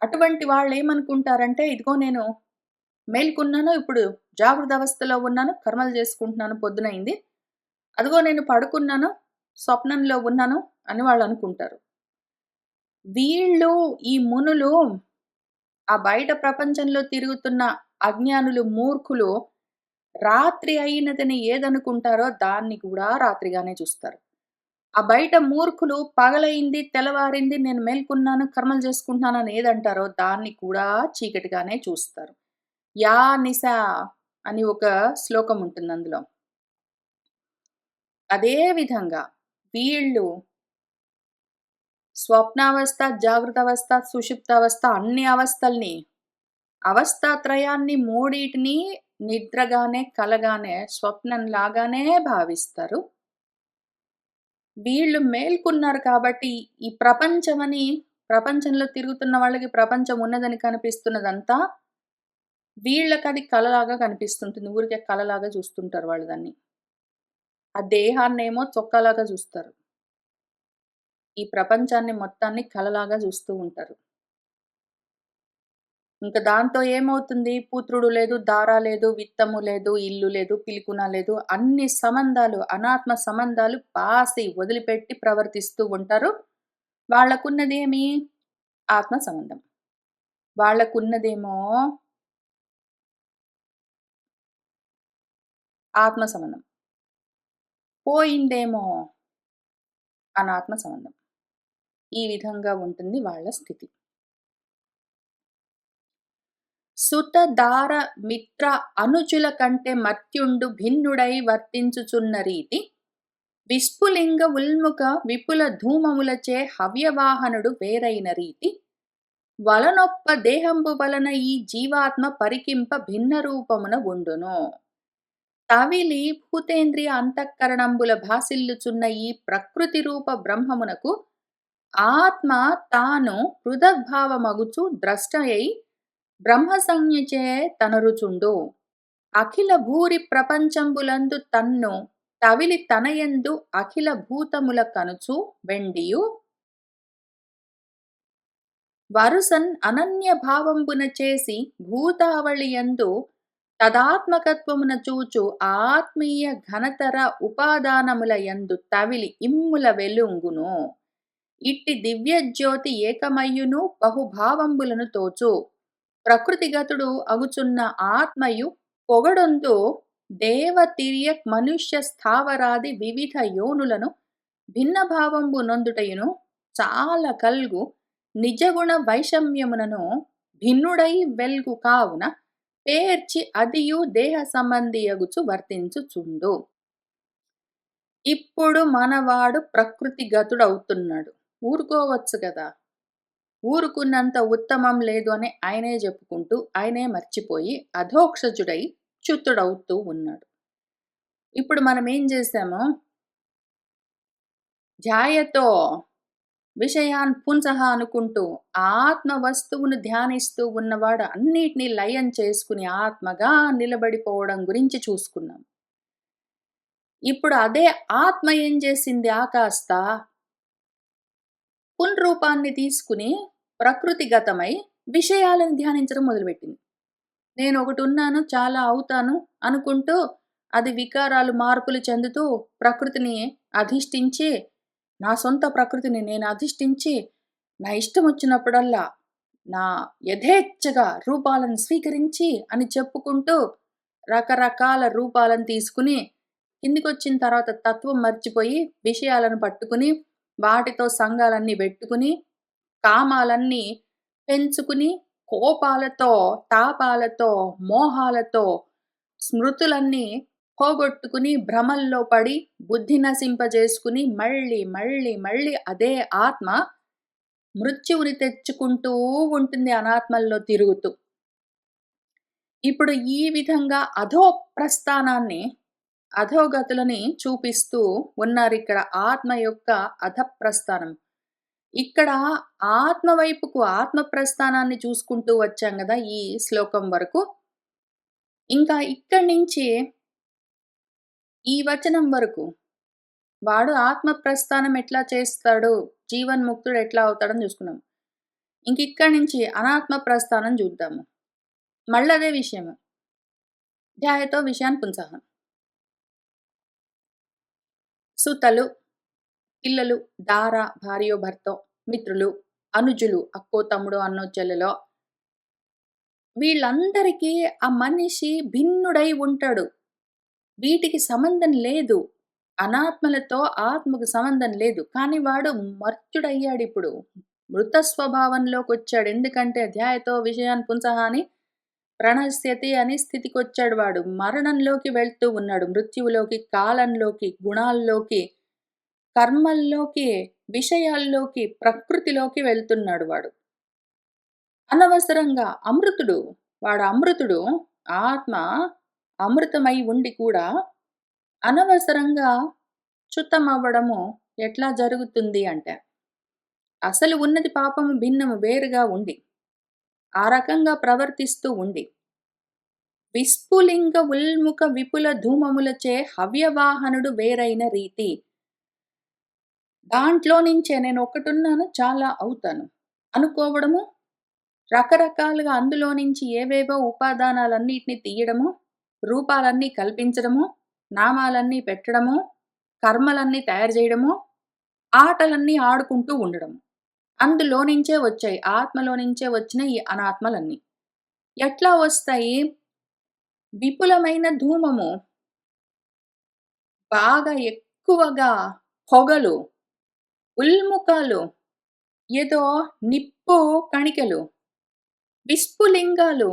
అటువంటి వాళ్ళేమనుకుంటారంటే, ఇదిగో నేను మేల్కొన్నాను, ఇప్పుడు జాగృత అవస్థలో ఉన్నాను, కర్మలు చేసుకుంటున్నాను, పొద్దునయింది. అదిగో నేను పడుకున్నాను, స్వప్నంలో ఉన్నాను అని వాళ్ళనుకుంటారు. వీళ్ళు, ఈ మునులు, ఆ బయట ప్రపంచంలో తిరుగుతున్న అజ్ఞానులు, మూర్ఖులు రాత్రి అయినదని ఏదనుకుంటారో దాన్ని కూడా రాత్రిగానే చూస్తారు. ఆ బయట మూర్ఖులు పగలయింది, తెల్లవారింది, నేను మేల్కొన్నాను, కర్మలు చేసుకుంటున్నానని ఏదంటారో దాన్ని కూడా చీకటిగానే చూస్తారు. యా నిశా అని ఒక శ్లోకం ఉంటుంది అందులో. అదే విధంగా వీళ్ళు స్వప్నావస్థ, జాగృతావస్థ, సుషుప్తావస్థ అన్ని అవస్థల్ని, అవస్థాత్రయాన్ని మూడిటిని నిద్రగానే, కలగానే, స్వప్నంలాగానే భావిస్తారు. వీళ్ళు మేల్కున్నారు కాబట్టి ఈ ప్రపంచంలో తిరుగుతున్న వాళ్ళకి ప్రపంచం ఉన్నదని కనిపిస్తున్నదంతా వీళ్ళకది కలలాగా కనిపిస్తుంటుంది. ఊరికే కలలాగా చూస్తుంటారు వాళ్ళు దాన్ని. ఆ దేహాన్నేమో చొక్కాలాగా చూస్తారు. ఈ ప్రపంచాన్ని మొత్తాన్ని కలలాగా చూస్తూ ఉంటారు. ఇంక దాంతో ఏమవుతుంది? పుత్రుడు లేదు, ధార లేదు, విత్తము లేదు, ఇల్లు లేదు, పిలుకున లేదు. అన్ని సంబంధాలు, అనాత్మ సంబంధాలు పాసి వదిలిపెట్టి ప్రవర్తిస్తూ ఉంటారు. వాళ్ళకున్నదేమి? ఆత్మ సంబంధం. వాళ్ళకున్నదేమో ఆత్మ సంబంధం. పోయిందేమో అనాత్మ సంబంధం. ఈ విధంగా ఉంటుంది వాళ్ళ స్థితి. సుత దార మిత్ర అనుచుల కంటే మర్త్యుండు భిన్నుడై వర్తించుచున్న రీతి విస్ఫులింగ ఉల్ముఖ విపుల ధూమములచే హవ్యవాహనుడు వేరైన రీతి వలనొప్ప దేహంబు వలన ఈ జీవాత్మ పరికింప భిన్న రూపమున ఉండును. తవిలి భూతేంద్రియ అంతఃకరణంబుల భాసిల్లుచున్న ఈ ప్రకృతి రూప బ్రహ్మమునకు ఆత్మ తాను హృదగ్భావమగుచు ద్రష్టయై బ్రహ్మసంజ్ఞచే తనరుచుండు. అఖిల భూరి ప్రపంచంబులందు తన్ను తవిలి తనయందు అఖిల భూతముల కనుచు వెండియు వరుసన్ అనన్య భావంబున చేసి భూతావళియందు తదాత్మకత్వమున చూచు ఆత్మీయ ఘనతర ఉపాదానముల యందు తవిలి ఇమ్ముల వెలుంగును. ఇట్టి దివ్యజ్యోతి ఏకమయ్యును బహుభావంబులను తోచు ప్రకృతిగతుడు అగుచున్న ఆత్మయు పొగడొందు దేవతిర్యక్ మనుష్య స్థావరాది వివిధ యోనులను భిన్న భావంబు నొందుటయును చాలా కల్గు నిజగుణ వైషమ్యమునను భిన్నుడై వెల్గు కావున పేర్చి అదియు దేహ సంబంధియగుచు వర్తించుచుండు. ఇప్పుడు మనవాడు ప్రకృతి గతుడవుతున్నాడు. ఊరుకోవచ్చు కదా. ఊరుకున్నంత ఉత్తమం లేదు అని ఆయనే చెప్పుకుంటూ ఆయనే మర్చిపోయి అధోక్షజుడై చ్యుతుడవుతూ ఉన్నాడు. ఇప్పుడు మనం ఏం చేశాము? ధ్యాయతో విషయాన్ పుంసహ అనుకుంటూ ఆత్మ వస్తువును ధ్యానిస్తూ ఉన్నవాడు అన్నిటినీ లయం చేసుకుని ఆత్మగా నిలబడిపోవడం గురించి చూసుకున్నాం. ఇప్పుడు అదే ఆత్మ ఏం చేసింది? ఆకాస్త పునరూపాన్ని తీసుకుని ప్రకృతిగతమై విషయాలను ధ్యానించడం మొదలుపెట్టింది. నేను ఒకటి ఉన్నాను, చాలా అవుతాను అనుకుంటూ అది వికారాలు మార్పులు చెందుతూ ప్రకృతిని అధిష్ఠించి, నా సొంత ప్రకృతిని నేను అధిష్ఠించి, నా ఇష్టం వచ్చినప్పుడల్లా నా యథేచ్ఛగా రూపాలను స్వీకరించి అని చెప్పుకుంటూ రకరకాల రూపాలను తీసుకుని కిందికొచ్చిన తర్వాత తత్వం మర్చిపోయి విషయాలను పట్టుకుని వాటితో సంఘాలన్నీ పెట్టుకుని కామాలన్నీ పెంచుకుని కోపాలతో తాపాలతో మోహాలతో స్మృతులన్నీ పోగొట్టుకుని భ్రమల్లో పడి బుద్ధి నశింపజేసుకుని మళ్ళీ మళ్ళీ మళ్ళీ అదే ఆత్మ మృత్యువుని తెచ్చుకుంటూ ఉంటుంది అనాత్మల్లో తిరుగుతూ. ఇప్పుడు ఈ విధంగా అధో ప్రస్థానాన్ని అధోగతులని చూపిస్తూ ఉన్నారు ఇక్కడ ఆత్మ యొక్క అధప్రస్థానం. ఇక్కడ ఆత్మ వైపుకు ఆత్మ ప్రస్థానాన్ని చూసుకుంటూ వచ్చాం కదా ఈ శ్లోకం వరకు. ఇంకా ఇక్కడి నుంచి ఈ వచనం వరకు వాడు ఆత్మ ప్రస్థానం ఎట్లా చేస్తాడు, జీవన్ముక్తుడు ఎట్లా అవుతాడని చూసుకున్నాం. ఇంక ఇక్కడి నుంచి అనాత్మ ప్రస్థానం చూద్దాము. మళ్ళీ అదే విషయము. ధ్యాయతో విషయాన్ని పుంసహ. సుతలు, పిల్లలు, దార భార్యో భర్తో, మిత్రులు, అనుజులు అక్కో తమ్ముడో అన్నో చెల్లెలో, వీళ్ళందరికీ ఆ మనిషి భిన్నుడై ఉంటాడు. వీటికి సంబంధం లేదు. అనాత్మలతో ఆత్మకు సంబంధం లేదు. కానీ వాడు మర్త్యుడయ్యాడు. ఇప్పుడు మృత స్వభావంలోకి వచ్చాడు. ఎందుకంటే ధ్యాయతో విషయాన్ పుంసహ అని ప్రణశ్యతి అని స్థితికి వచ్చాడు. వాడు మరణంలోకి వెళ్తూ ఉన్నాడు. మృత్యువులోకి, కాలంలోకి, గుణాల్లోకి, కర్మల్లోకి, విషయాల్లోకి, ప్రకృతిలోకి వెళ్తున్నాడు వాడు. అనవసరంగా అమృతుడు, వాడు అమృతుడు, ఆత్మ అమృతమై ఉండి కూడా అనవసరంగా చ్యుతమవ్వడము ఎట్లా జరుగుతుంది అంటే, అసలు ఉన్నది పాపము భిన్నము వేరుగా ఉండి ఆ రకంగా ప్రవర్తిస్తూ ఉండి విస్ఫులింగ ఉల్ముఖ విపుల ధూమములచే హవ్యవాహనుడు వేరైన రీతి. దాంట్లో నుంచే నేను ఒకటున్నాను చాలా అవుతాను అనుకోవడము, రకరకాలుగా అందులో నుంచి ఏవేవో ఉపాదానాలన్నిటిని తీయడము, రూపాలన్నీ కల్పించడము, నామాలన్నీ పెట్టడము, కర్మలన్నీ తయారు చేయడము, ఆటలన్నీ ఆడుకుంటూ ఉండడము. అందులో నుంచే వచ్చాయి. ఆత్మలో నుంచే వచ్చిన ఈ అనాత్మలన్నీ. ఎట్లా వస్తాయి? విపులమైన ధూమము, బాగా ఎక్కువగా పొగలు, ఉల్ముఖాలు, ఏదో నిప్పు కణికలు, విస్ఫులింగాలు,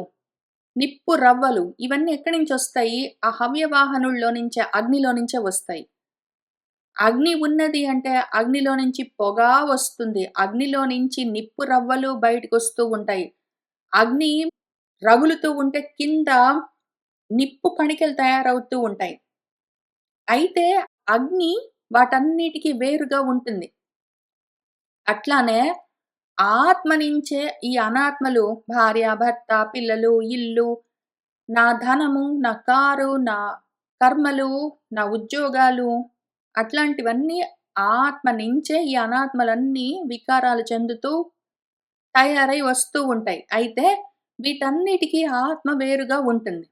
నిప్పు రవ్వలు ఇవన్నీ ఎక్కడి నుంచొస్తాయి? ఆ హవ్యవాహనుల్లో నుంచే, అగ్నిలో నుంచే వస్తాయి. అగ్ని ఉన్నది అంటే అగ్నిలో నుంచి పొగ వస్తుంది. అగ్నిలో నుంచి నిప్పు రవ్వలు బయటకొస్తూ ఉంటాయి. అగ్ని రగులుతూ ఉంటే కింద నిప్పు కణికలు తయారవుతూ ఉంటాయి. అయితే అగ్ని వాటన్నిటికి వేరుగా ఉంటుంది. అట్లానే ఆత్మ నించే ఈ అనాత్మలు భార్య, భర్త, పిల్లలు, ఇల్లు, నా ధనము, నా కారు, నా కర్మలు, నా ఉద్యోగాలు అట్లాంటివన్నీ ఆత్మ నించే ఈ అనాత్మలన్నీ వికారాలు చెందుతూ తయారై వస్తూ ఉంటాయి. అయితే వీటన్నిటికి ఆత్మ వేరుగా ఉంటుంది.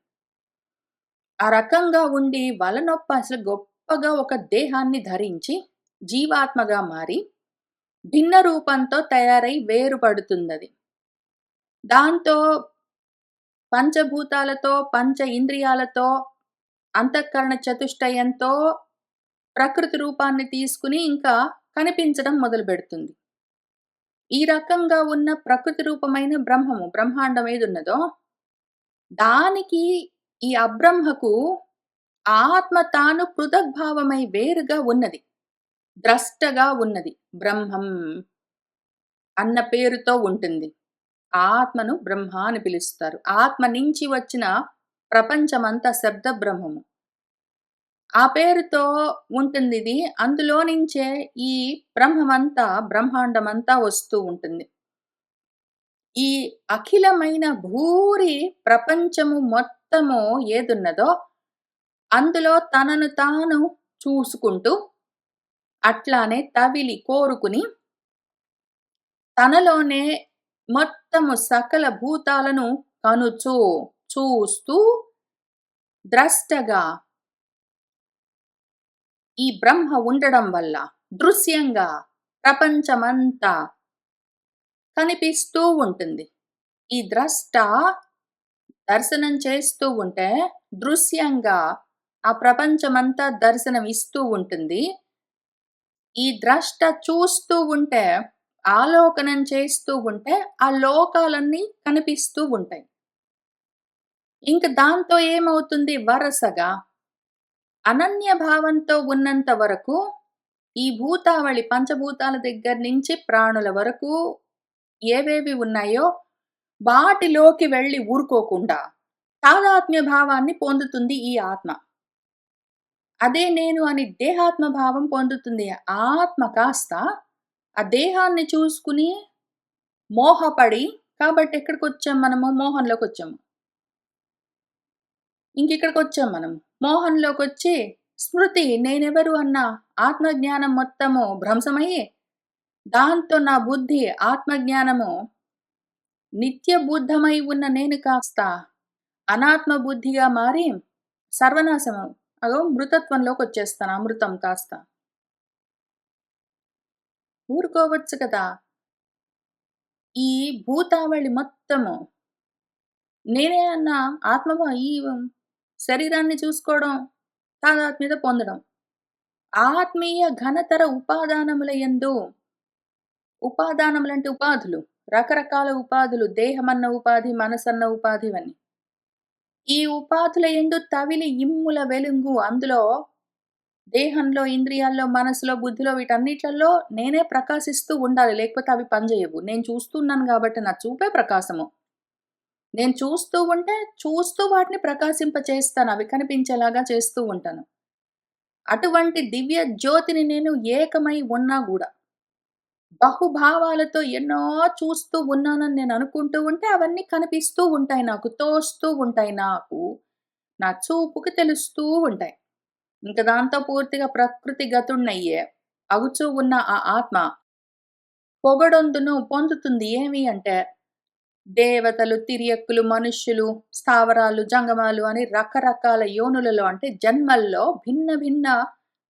ఆ రకంగా ఉండి వలనొప్ప అసలు గొప్పగా ఒక దేహాన్ని ధరించి జీవాత్మగా మారి భిన్న రూపంతో తయారై వేరుపడుతుందది. దాంతో పంచభూతాలతో, పంచ ఇంద్రియాలతో, అంతఃకరణ చతుష్టయంతో ప్రకృతి రూపాన్ని తీసుకుని ఇంకా కనిపించడం మొదలుపెడుతుంది. ఈ రకంగా ఉన్న ప్రకృతి రూపమైన బ్రహ్మము, బ్రహ్మాండం ఏదున్నదో దానికి ఈ అబ్రహ్మకు ఆత్మ తాను పృథగ్భావమై వేరుగా ఉన్నది. ద్రష్టగా ఉన్నది. బ్రహ్మం అన్న పేరుతో ఉంటుంది. ఆత్మను బ్రహ్మ అని పిలుస్తారు. ఆత్మ నుంచి వచ్చిన ప్రపంచమంతా శబ్ద బ్రహ్మము. ఆ పేరుతో ఉంటుందిది. అందులో నుంచే ఈ బ్రహ్మమంతా, బ్రహ్మాండమంతా వస్తూ ఉంటుంది. ఈ అఖిలమైన భూరి ప్రపంచము మొత్తము ఏదున్నదో అందులో తనను తాను చూసుకుంటూ, అట్లానే తవిలి కోరుకుని, తనలోనే మొత్తము సకల భూతాలను కనుచూ, చూస్తూ, ద్రష్టగా ఈ బ్రహ్మ ఉండడం వల్ల దృశ్యంగా ప్రపంచమంతా కనిపిస్తూ ఉంటుంది. ఈ ద్రష్ట దర్శనం చేస్తూ ఉంటే దృశ్యంగా ఆ ప్రపంచమంతా దర్శనం ఇస్తూ ఉంటుంది. ఈ ద్రష్ట చూస్తూ ఉంటే, ఆలోకనం చేస్తూ ఉంటే ఆ లోకాలన్నీ కనిపిస్తూ ఉంటాయి. ఇంక దాంతో ఏమవుతుంది? వరసగా అనన్య భావంతో ఉన్నంత వరకు ఈ భూతావళి పంచభూతాల దగ్గర నుంచి ప్రాణుల వరకు ఏవేవి ఉన్నాయో వాటిలోకి వెళ్ళి ఊరుకోకుండా తాదాత్మ్య భావాన్ని పొందుతుంది ఈ ఆత్మ. అదే నేను అని దేహాత్మ భావం పొందుతుంది. ఆత్మ కాస్త ఆ దేహాన్ని చూసుకుని మోహపడి, కాబట్టి ఎక్కడికొచ్చాం మనము? మోహంలోకొచ్చాము. ఇంకిక్కడికొచ్చాం మనం. మోహంలోకొచ్చి స్మృతి నేనెవరు అన్న ఆత్మజ్ఞానం మొత్తము భ్రంశమయ్యి, దాంతో నా బుద్ధి ఆత్మజ్ఞానము నిత్యబుద్ధమై ఉన్న నేను కాస్త అనాత్మ బుద్ధిగా మారి సర్వనాశనం. అగో మృతత్వంలోకొచ్చేస్తాను. అమృతం కాస్త. ఊరుకోవచ్చు కదా! ఈ భూతావళి మొత్తము నేనే అన్న ఈ శరీరాన్ని చూసుకోవడం, తాదాత్మ్యత పొందడం. ఆత్మీయ ఘనతర ఉపాదానముల యందు, ఉపాదానములంటే ఉపాధులు, రకరకాల ఉపాధులు, దేహమన్న ఉపాధి, మనసన్న ఉపాధి ఇవన్నీ. ఈ ఉపాధుల యందు తవిలి ఇమ్ముల వెలుంగు అందులో దేహంలో, ఇంద్రియాల్లో, మనసులో, బుద్ధిలో వీటన్నిట్లల్లో నేనే ప్రకాశిస్తూ ఉండాలి. లేకపోతే అవి పనిచేయవు. నేను చూస్తున్నాను గాబట్టి నా చూపే ప్రకాశము. నేను చూస్తూ ఉంటే, చూస్తూ వాటిని ప్రకాశింపచేస్తాను. అవి కనిపించేలాగా చేస్తూ ఉంటాను. అటువంటి దివ్య జ్యోతిని నేను ఏకమై ఉన్నా గూడా బహుభావాలతో ఎన్నో చూస్తూ ఉన్నానని నేను అనుకుంటూ ఉంటే అవన్నీ కనిపిస్తూ ఉంటాయి నాకు. తోస్తూ ఉంటాయి నాకు. నా చూపుకి తెలుస్తూ ఉంటాయి. ఇంక దాంతో పూర్తిగా ప్రకృతి గతుడినయ్యే అగుచూ ఉన్న ఆ ఆత్మ పొగడొందును పొందుతుంది. ఏమి అంటే దేవతలు, తిర్యక్కులు, మనుష్యులు, స్థావరాలు, జంగమాలు అని రకరకాల యోనులలో అంటే జన్మల్లో భిన్న భిన్న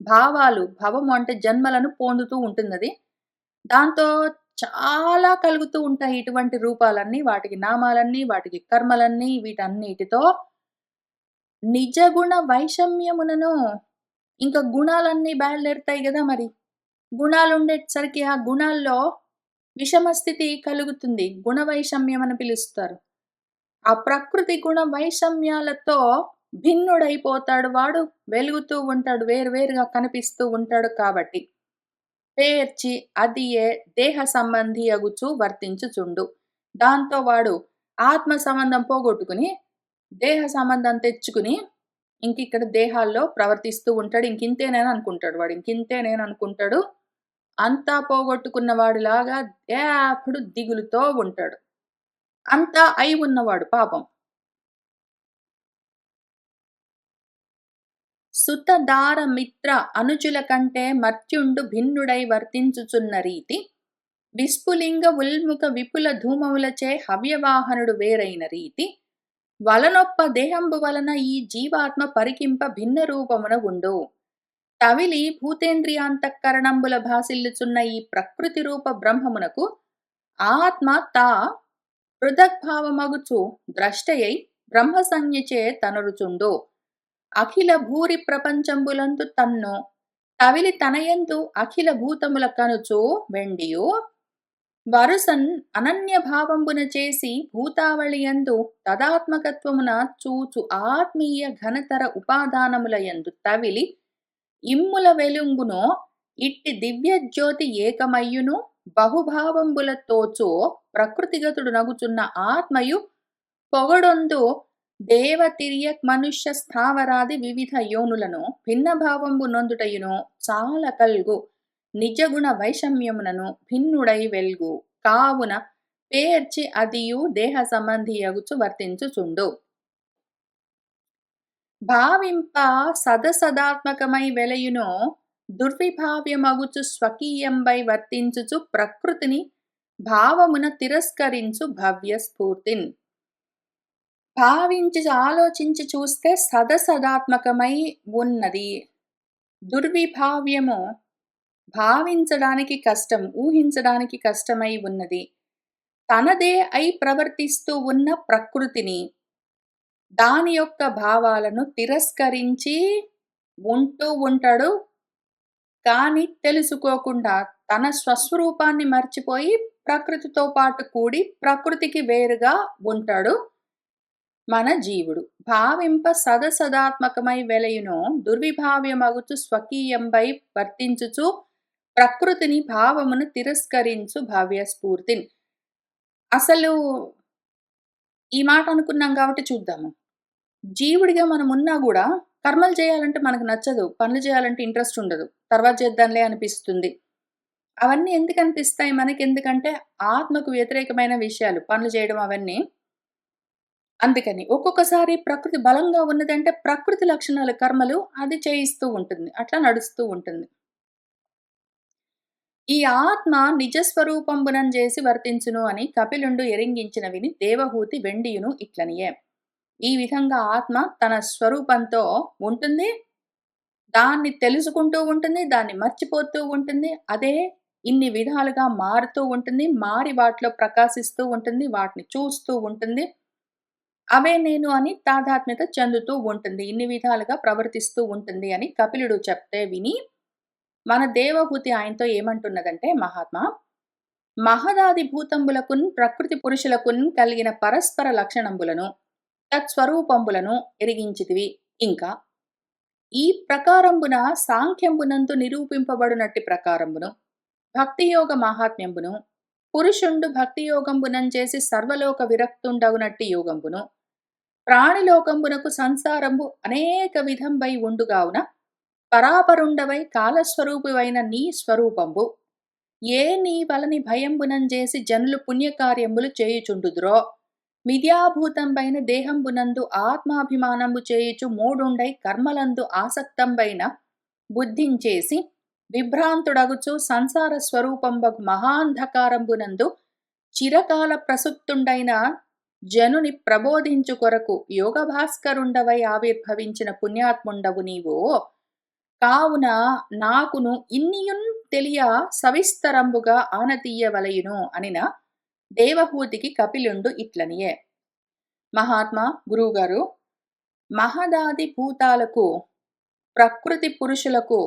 భావాలు, భవము అంటే జన్మలను పొందుతూ ఉంటుందది. దాంతో చాలా కలుగుతూ ఉంటాయి ఇటువంటి రూపాలన్నీ, వాటికి నామాలన్నీ, వాటికి కర్మలన్నీ, వీటన్నిటితో నిజ గుణ వైషమ్యమునను ఇంక గుణాలన్నీ బయలుదేరుతాయి గదా మరి. గుణాలుండేసరికి ఆ గుణాల్లో విషమ స్థితి కలుగుతుంది. గుణ వైషమ్యం అని పిలుస్తారు. ఆ ప్రకృతి గుణ వైషమ్యాలతో భిన్నుడైపోతాడు వాడు. వెలుగుతూ ఉంటాడు. వేరు వేరుగా కనిపిస్తూ ఉంటాడు కాబట్టి. పేర్చి అదియే దేహ సంబంధి అగుచు వర్తించుచుండు. దాంతో వాడు ఆత్మ సంబంధం పోగొట్టుకుని, దేహ సంబంధం తెచ్చుకుని, ఇంకిక్కడ దేహాల్లో ప్రవర్తిస్తూ ఉంటాడు. ఇంకింతేనేనా అనుకుంటాడు వాడు. ఇంకింతేనేనా అనుకుంటాడు. అంతా పోగొట్టుకున్న వాడిలాగా ఎప్పుడు దిగులుతో ఉంటాడు. అంతా అయి ఉన్నవాడు పాపం. సుత దార మిత్ర అనుజుల కంటే మర్త్యుండు భిన్నుడై వర్తించుచున్న రీతి విస్ఫులింగ ఉల్ముఖ విపుల ధూమములచే హవ్యవాహనుడు వేరైన రీతి వలనొప్ప దేహంబు వలన ఈ జీవాత్మ పరికింప భిన్న రూపమున ఉండు. తవిలి భూతేంద్రియాంతఃకరణంబుల భాసిల్లుచున్న ఈ ప్రకృతి రూప బ్రహ్మమునకు ఆత్మ తా పృథగ్భావమగుచు ద్రష్టయై బ్రహ్మ సంజ్ఞచే తనరుచుండు. అఖిల భూరి ప్రపంచంబులందు తన్ను తవిలి తనయందు అఖిల భూతముల కనుచు వెండియు వరుసన్ అనన్య భావంబున చేసి భూతావళియందు తదాత్మకత్వమున చూచు ఆత్మీయ ఘనతర ఉపాదానములయందు తవిలి ఇమ్ముల వెలుంగునో ఇట్టి దివ్య జ్యోతి ఏకమయ్యును బహుభావంబుల తోచో ప్రకృతిగతుడు నగుచున్న ఆత్మయు పొగడొందు దేవతిర్యక్ మనుష్య స్థావరాది వివిధ యోనులను భిన్న భావంబు నొందుటయును చాలా కల్గు నిజగుణ వైషమ్యమునను భిన్నుడై వెల్గు కావున పేర్చి అదియు దేహ సంబంధియగుచు వర్తించుచుండు. భావింప సదసదాత్మకమై వెలయును దుర్విభావ్యమగుచు స్వకీయంబై వర్తించుచు ప్రకృతిని భావమున తిరస్కరించు భవ్య స్ఫూర్తిన్. భావించి ఆలోచించి చూస్తే సదసదాత్మకమై ఉన్నది. దుర్విభావ్యము భావించడానికి కష్టం, ఊహించడానికి కష్టమై ఉన్నది. తనదే అయి ప్రవర్తిస్తూ ఉన్న ప్రకృతిని, దాని యొక్క భావాలను తిరస్కరించి ఉంటూ ఉంటాడు. కానీ తెలుసుకోకుండా తన స్వస్వరూపాన్ని మర్చిపోయి ప్రకృతితో పాటు కూడి ప్రకృతికి వేరుగా ఉంటాడు మన జీవుడు. భావింప సదసదాత్మకమై వెలయును దుర్విభావ్యమగుచు స్వకీయంబై వర్తించుచు ప్రకృతిని భావమును తిరస్కరించు భవ్య స్ఫూర్తిన్. అసలు ఈ మాట అనుకున్నాం కాబట్టి చూద్దాము. జీవుడిగా మనం ఉన్నా గూడా కర్మలు చేయాలంటే మనకు నచ్చదు. పనులు చేయాలంటే ఇంట్రెస్ట్ ఉండదు. తర్వాత చేద్దాంలే అనిపిస్తుంది. అవన్నీ ఎందుకనిపిస్తాయి మనకెందుకంటే ఆత్మకు వ్యతిరేకమైన విషయాలు పనులు చేయడం అవన్నీ. అందుకని ఒక్కొక్కసారి ప్రకృతి బలంగా ఉన్నదంటే ప్రకృతి లక్షణాల కర్మలు అది చేయిస్తూ ఉంటుంది. అట్లా నడుస్తూ ఉంటుంది. ఈ ఆత్మ నిజస్వరూపంబునం చేసి వర్తించును అని కపిలుండు ఎరింగించిన విని దేవహూతి వెండియును ఇట్లనియే. ఈ విధంగా ఆత్మ తన స్వరూపంతో ఉంటుంది. దాన్ని తెలుసుకుంటూ ఉంటుంది. దాన్ని మర్చిపోతూ ఉంటుంది. అదే ఇన్ని విధాలుగా మారుతూ ఉంటుంది. మారి వాటిలో ప్రకాశిస్తూ ఉంటుంది. వాటిని చూస్తూ ఉంటుంది. అవే నేను అని తాదాత్మ్యత చెందుతూ ఉంటుంది. ఇన్ని విధాలుగా ప్రవర్తిస్తూ ఉంటుంది అని కపిలుడు చెప్తే విని మన దేవహూతి ఆయనతో ఏమంటున్నదంటే, మహాత్మా మహదాది భూతంబులకున్ ప్రకృతి పురుషులకున్ కలిగిన పరస్పర లక్షణంబులను తత్స్వరూపంబులను ఎరిగించితివి. ఇంకా ఈ ప్రకారంబున సాంఖ్యంబునందు నిరూపింపబడునట్టి ప్రకారంబును భక్తియోగ మాహాత్మ్యంబును పురుషుండు భక్తియోగంబునం చేసి సర్వలోక విరక్తుండగునట్టి యోగంబును ప్రాణిలోకంబునకు సంసారంబు అనేక విధంబై ఉండుగావున పరాపరుండవై కాలస్వరూపువైన నీ స్వరూపంబు ఏ నీ వలని భయంబునంజేసి జనులు పుణ్యకార్యములు చేయుచుండుదురో మిథ్యాభూతంబైన దేహంబునందు ఆత్మాభిమానంబు చేయుచు మూడుండై కర్మలందు ఆసక్తంబైన బుద్ధించేసి విభ్రాంతుడగుచు సంసార స్వరూపంబగు మహాంధకారంబునందు చిరకాల ప్రసుప్తుండైన జనుని ప్రబోధించు కొరకు యోగభాస్కరుండవై ఆవిర్భవించిన పుణ్యాత్ముండవు నీవు. కావున నాకును ఇన్నియున్ తెలియ సవిస్తరంబుగా ఆనతీయవలయును అనిన దేవహూతికి కపిలుండు ఇట్లనియే. మహాత్మా గురువుగారు, మహదాది భూతాలకు ప్రకృతి పురుషులకు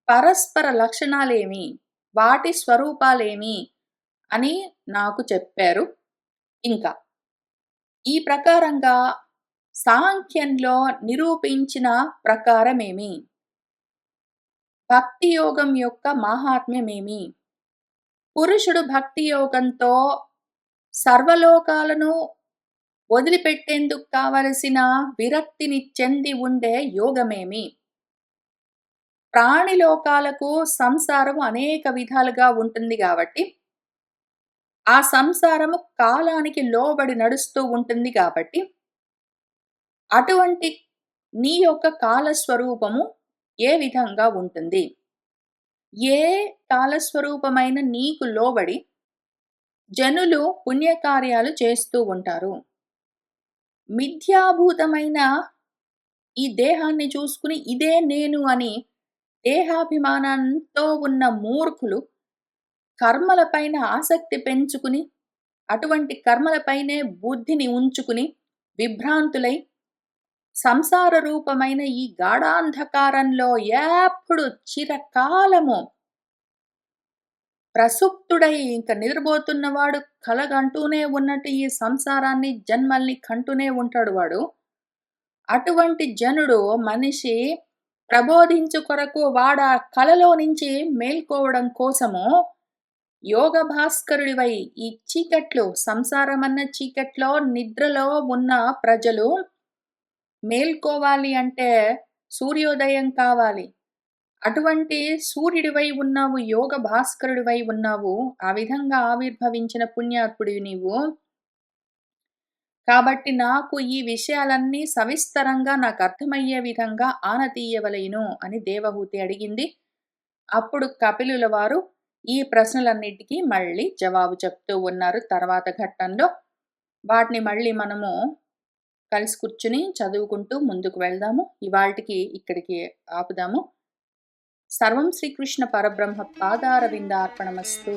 పరస్పర లక్షణాలేమి, వాటి స్వరూపాలేమి అని నాకు చెప్పారు. ఇంకా ఈ ప్రకారంగా సాంఖ్యంలో నిరూపించిన ప్రకారమేమి, భక్తి యోగం యొక్క మాహాత్మ్యమేమి, పురుషుడు భక్తి యోగంతో సర్వలోకాలను వదిలిపెట్టేందుకు కావలసిన విరక్తిని చెంది ఉండే యోగమేమి, ప్రాణిలోకాలకు సంసారం అనేక విధాలుగా ఉంటుంది కాబట్టి ఆ సంసారము కాలానికి లోబడి నడుస్తూ ఉంటుంది కాబట్టి అటువంటి నీ యొక్క కాలస్వరూపము ఏ విధంగా ఉంటుంది, ఏ కాలస్వరూపమైన నీకు లోబడి జనులు పుణ్యకార్యాలు చేస్తూ ఉంటారు. మిథ్యాభూతమైన ఈ దేహాన్ని చూసుకుని ఇదే నేను అని దేహాభిమానంతో ఉన్న మూర్ఖులు కర్మలపైన ఆసక్తి పెంచుకుని అటువంటి కర్మలపైనే బుద్ధిని ఉంచుకుని విభ్రాంతులై సంసార రూపమైన ఈ గాఢాంధకారంలో ఎప్పుడు చిరకాలము ప్రసుప్తుడై ఇంక నిద్రపోతున్నవాడు కలగంటూనే ఉన్నట్టు ఈ సంసారాన్ని జన్మల్ని కంటూనే ఉంటాడు వాడు. అటువంటి జనుడు మనిషి ప్రబోధించు కొరకు వాడ కలలో నుంచి మేల్కోవడం కోసము యోగ భాస్కరుడివై ఈ చీకట్లు, సంసారమన్న చీకట్లో నిద్రలో ఉన్న ప్రజలు మేల్కోవాలి అంటే సూర్యోదయం కావాలి. అటువంటి సూర్యుడివై ఉన్నావు, యోగ భాస్కరుడివై ఉన్నావు. ఆ విధంగా ఆవిర్భవించిన పుణ్యాత్ముడివి నీవు. కాబట్టి నాకు ఈ విషయాలన్నీ సవిస్తరంగా నాకు అర్థమయ్యే విధంగా ఆనతీయవలెను అని దేవహూతి అడిగింది. అప్పుడు కపిలుల వారు ఈ ప్రశ్నలన్నిటికీ మళ్ళీ జవాబు చెప్తూ ఉన్నారు తర్వాత ఘట్టంలో. వాటిని మళ్ళీ మనము కలిసి కూర్చుని చదువుకుంటూ ముందుకు వెళ్దాము. ఇవాల్టికి ఇక్కడికి ఆపుదాము. సర్వం శ్రీకృష్ణ పరబ్రహ్మ పాదారవిందార్పణమస్తు.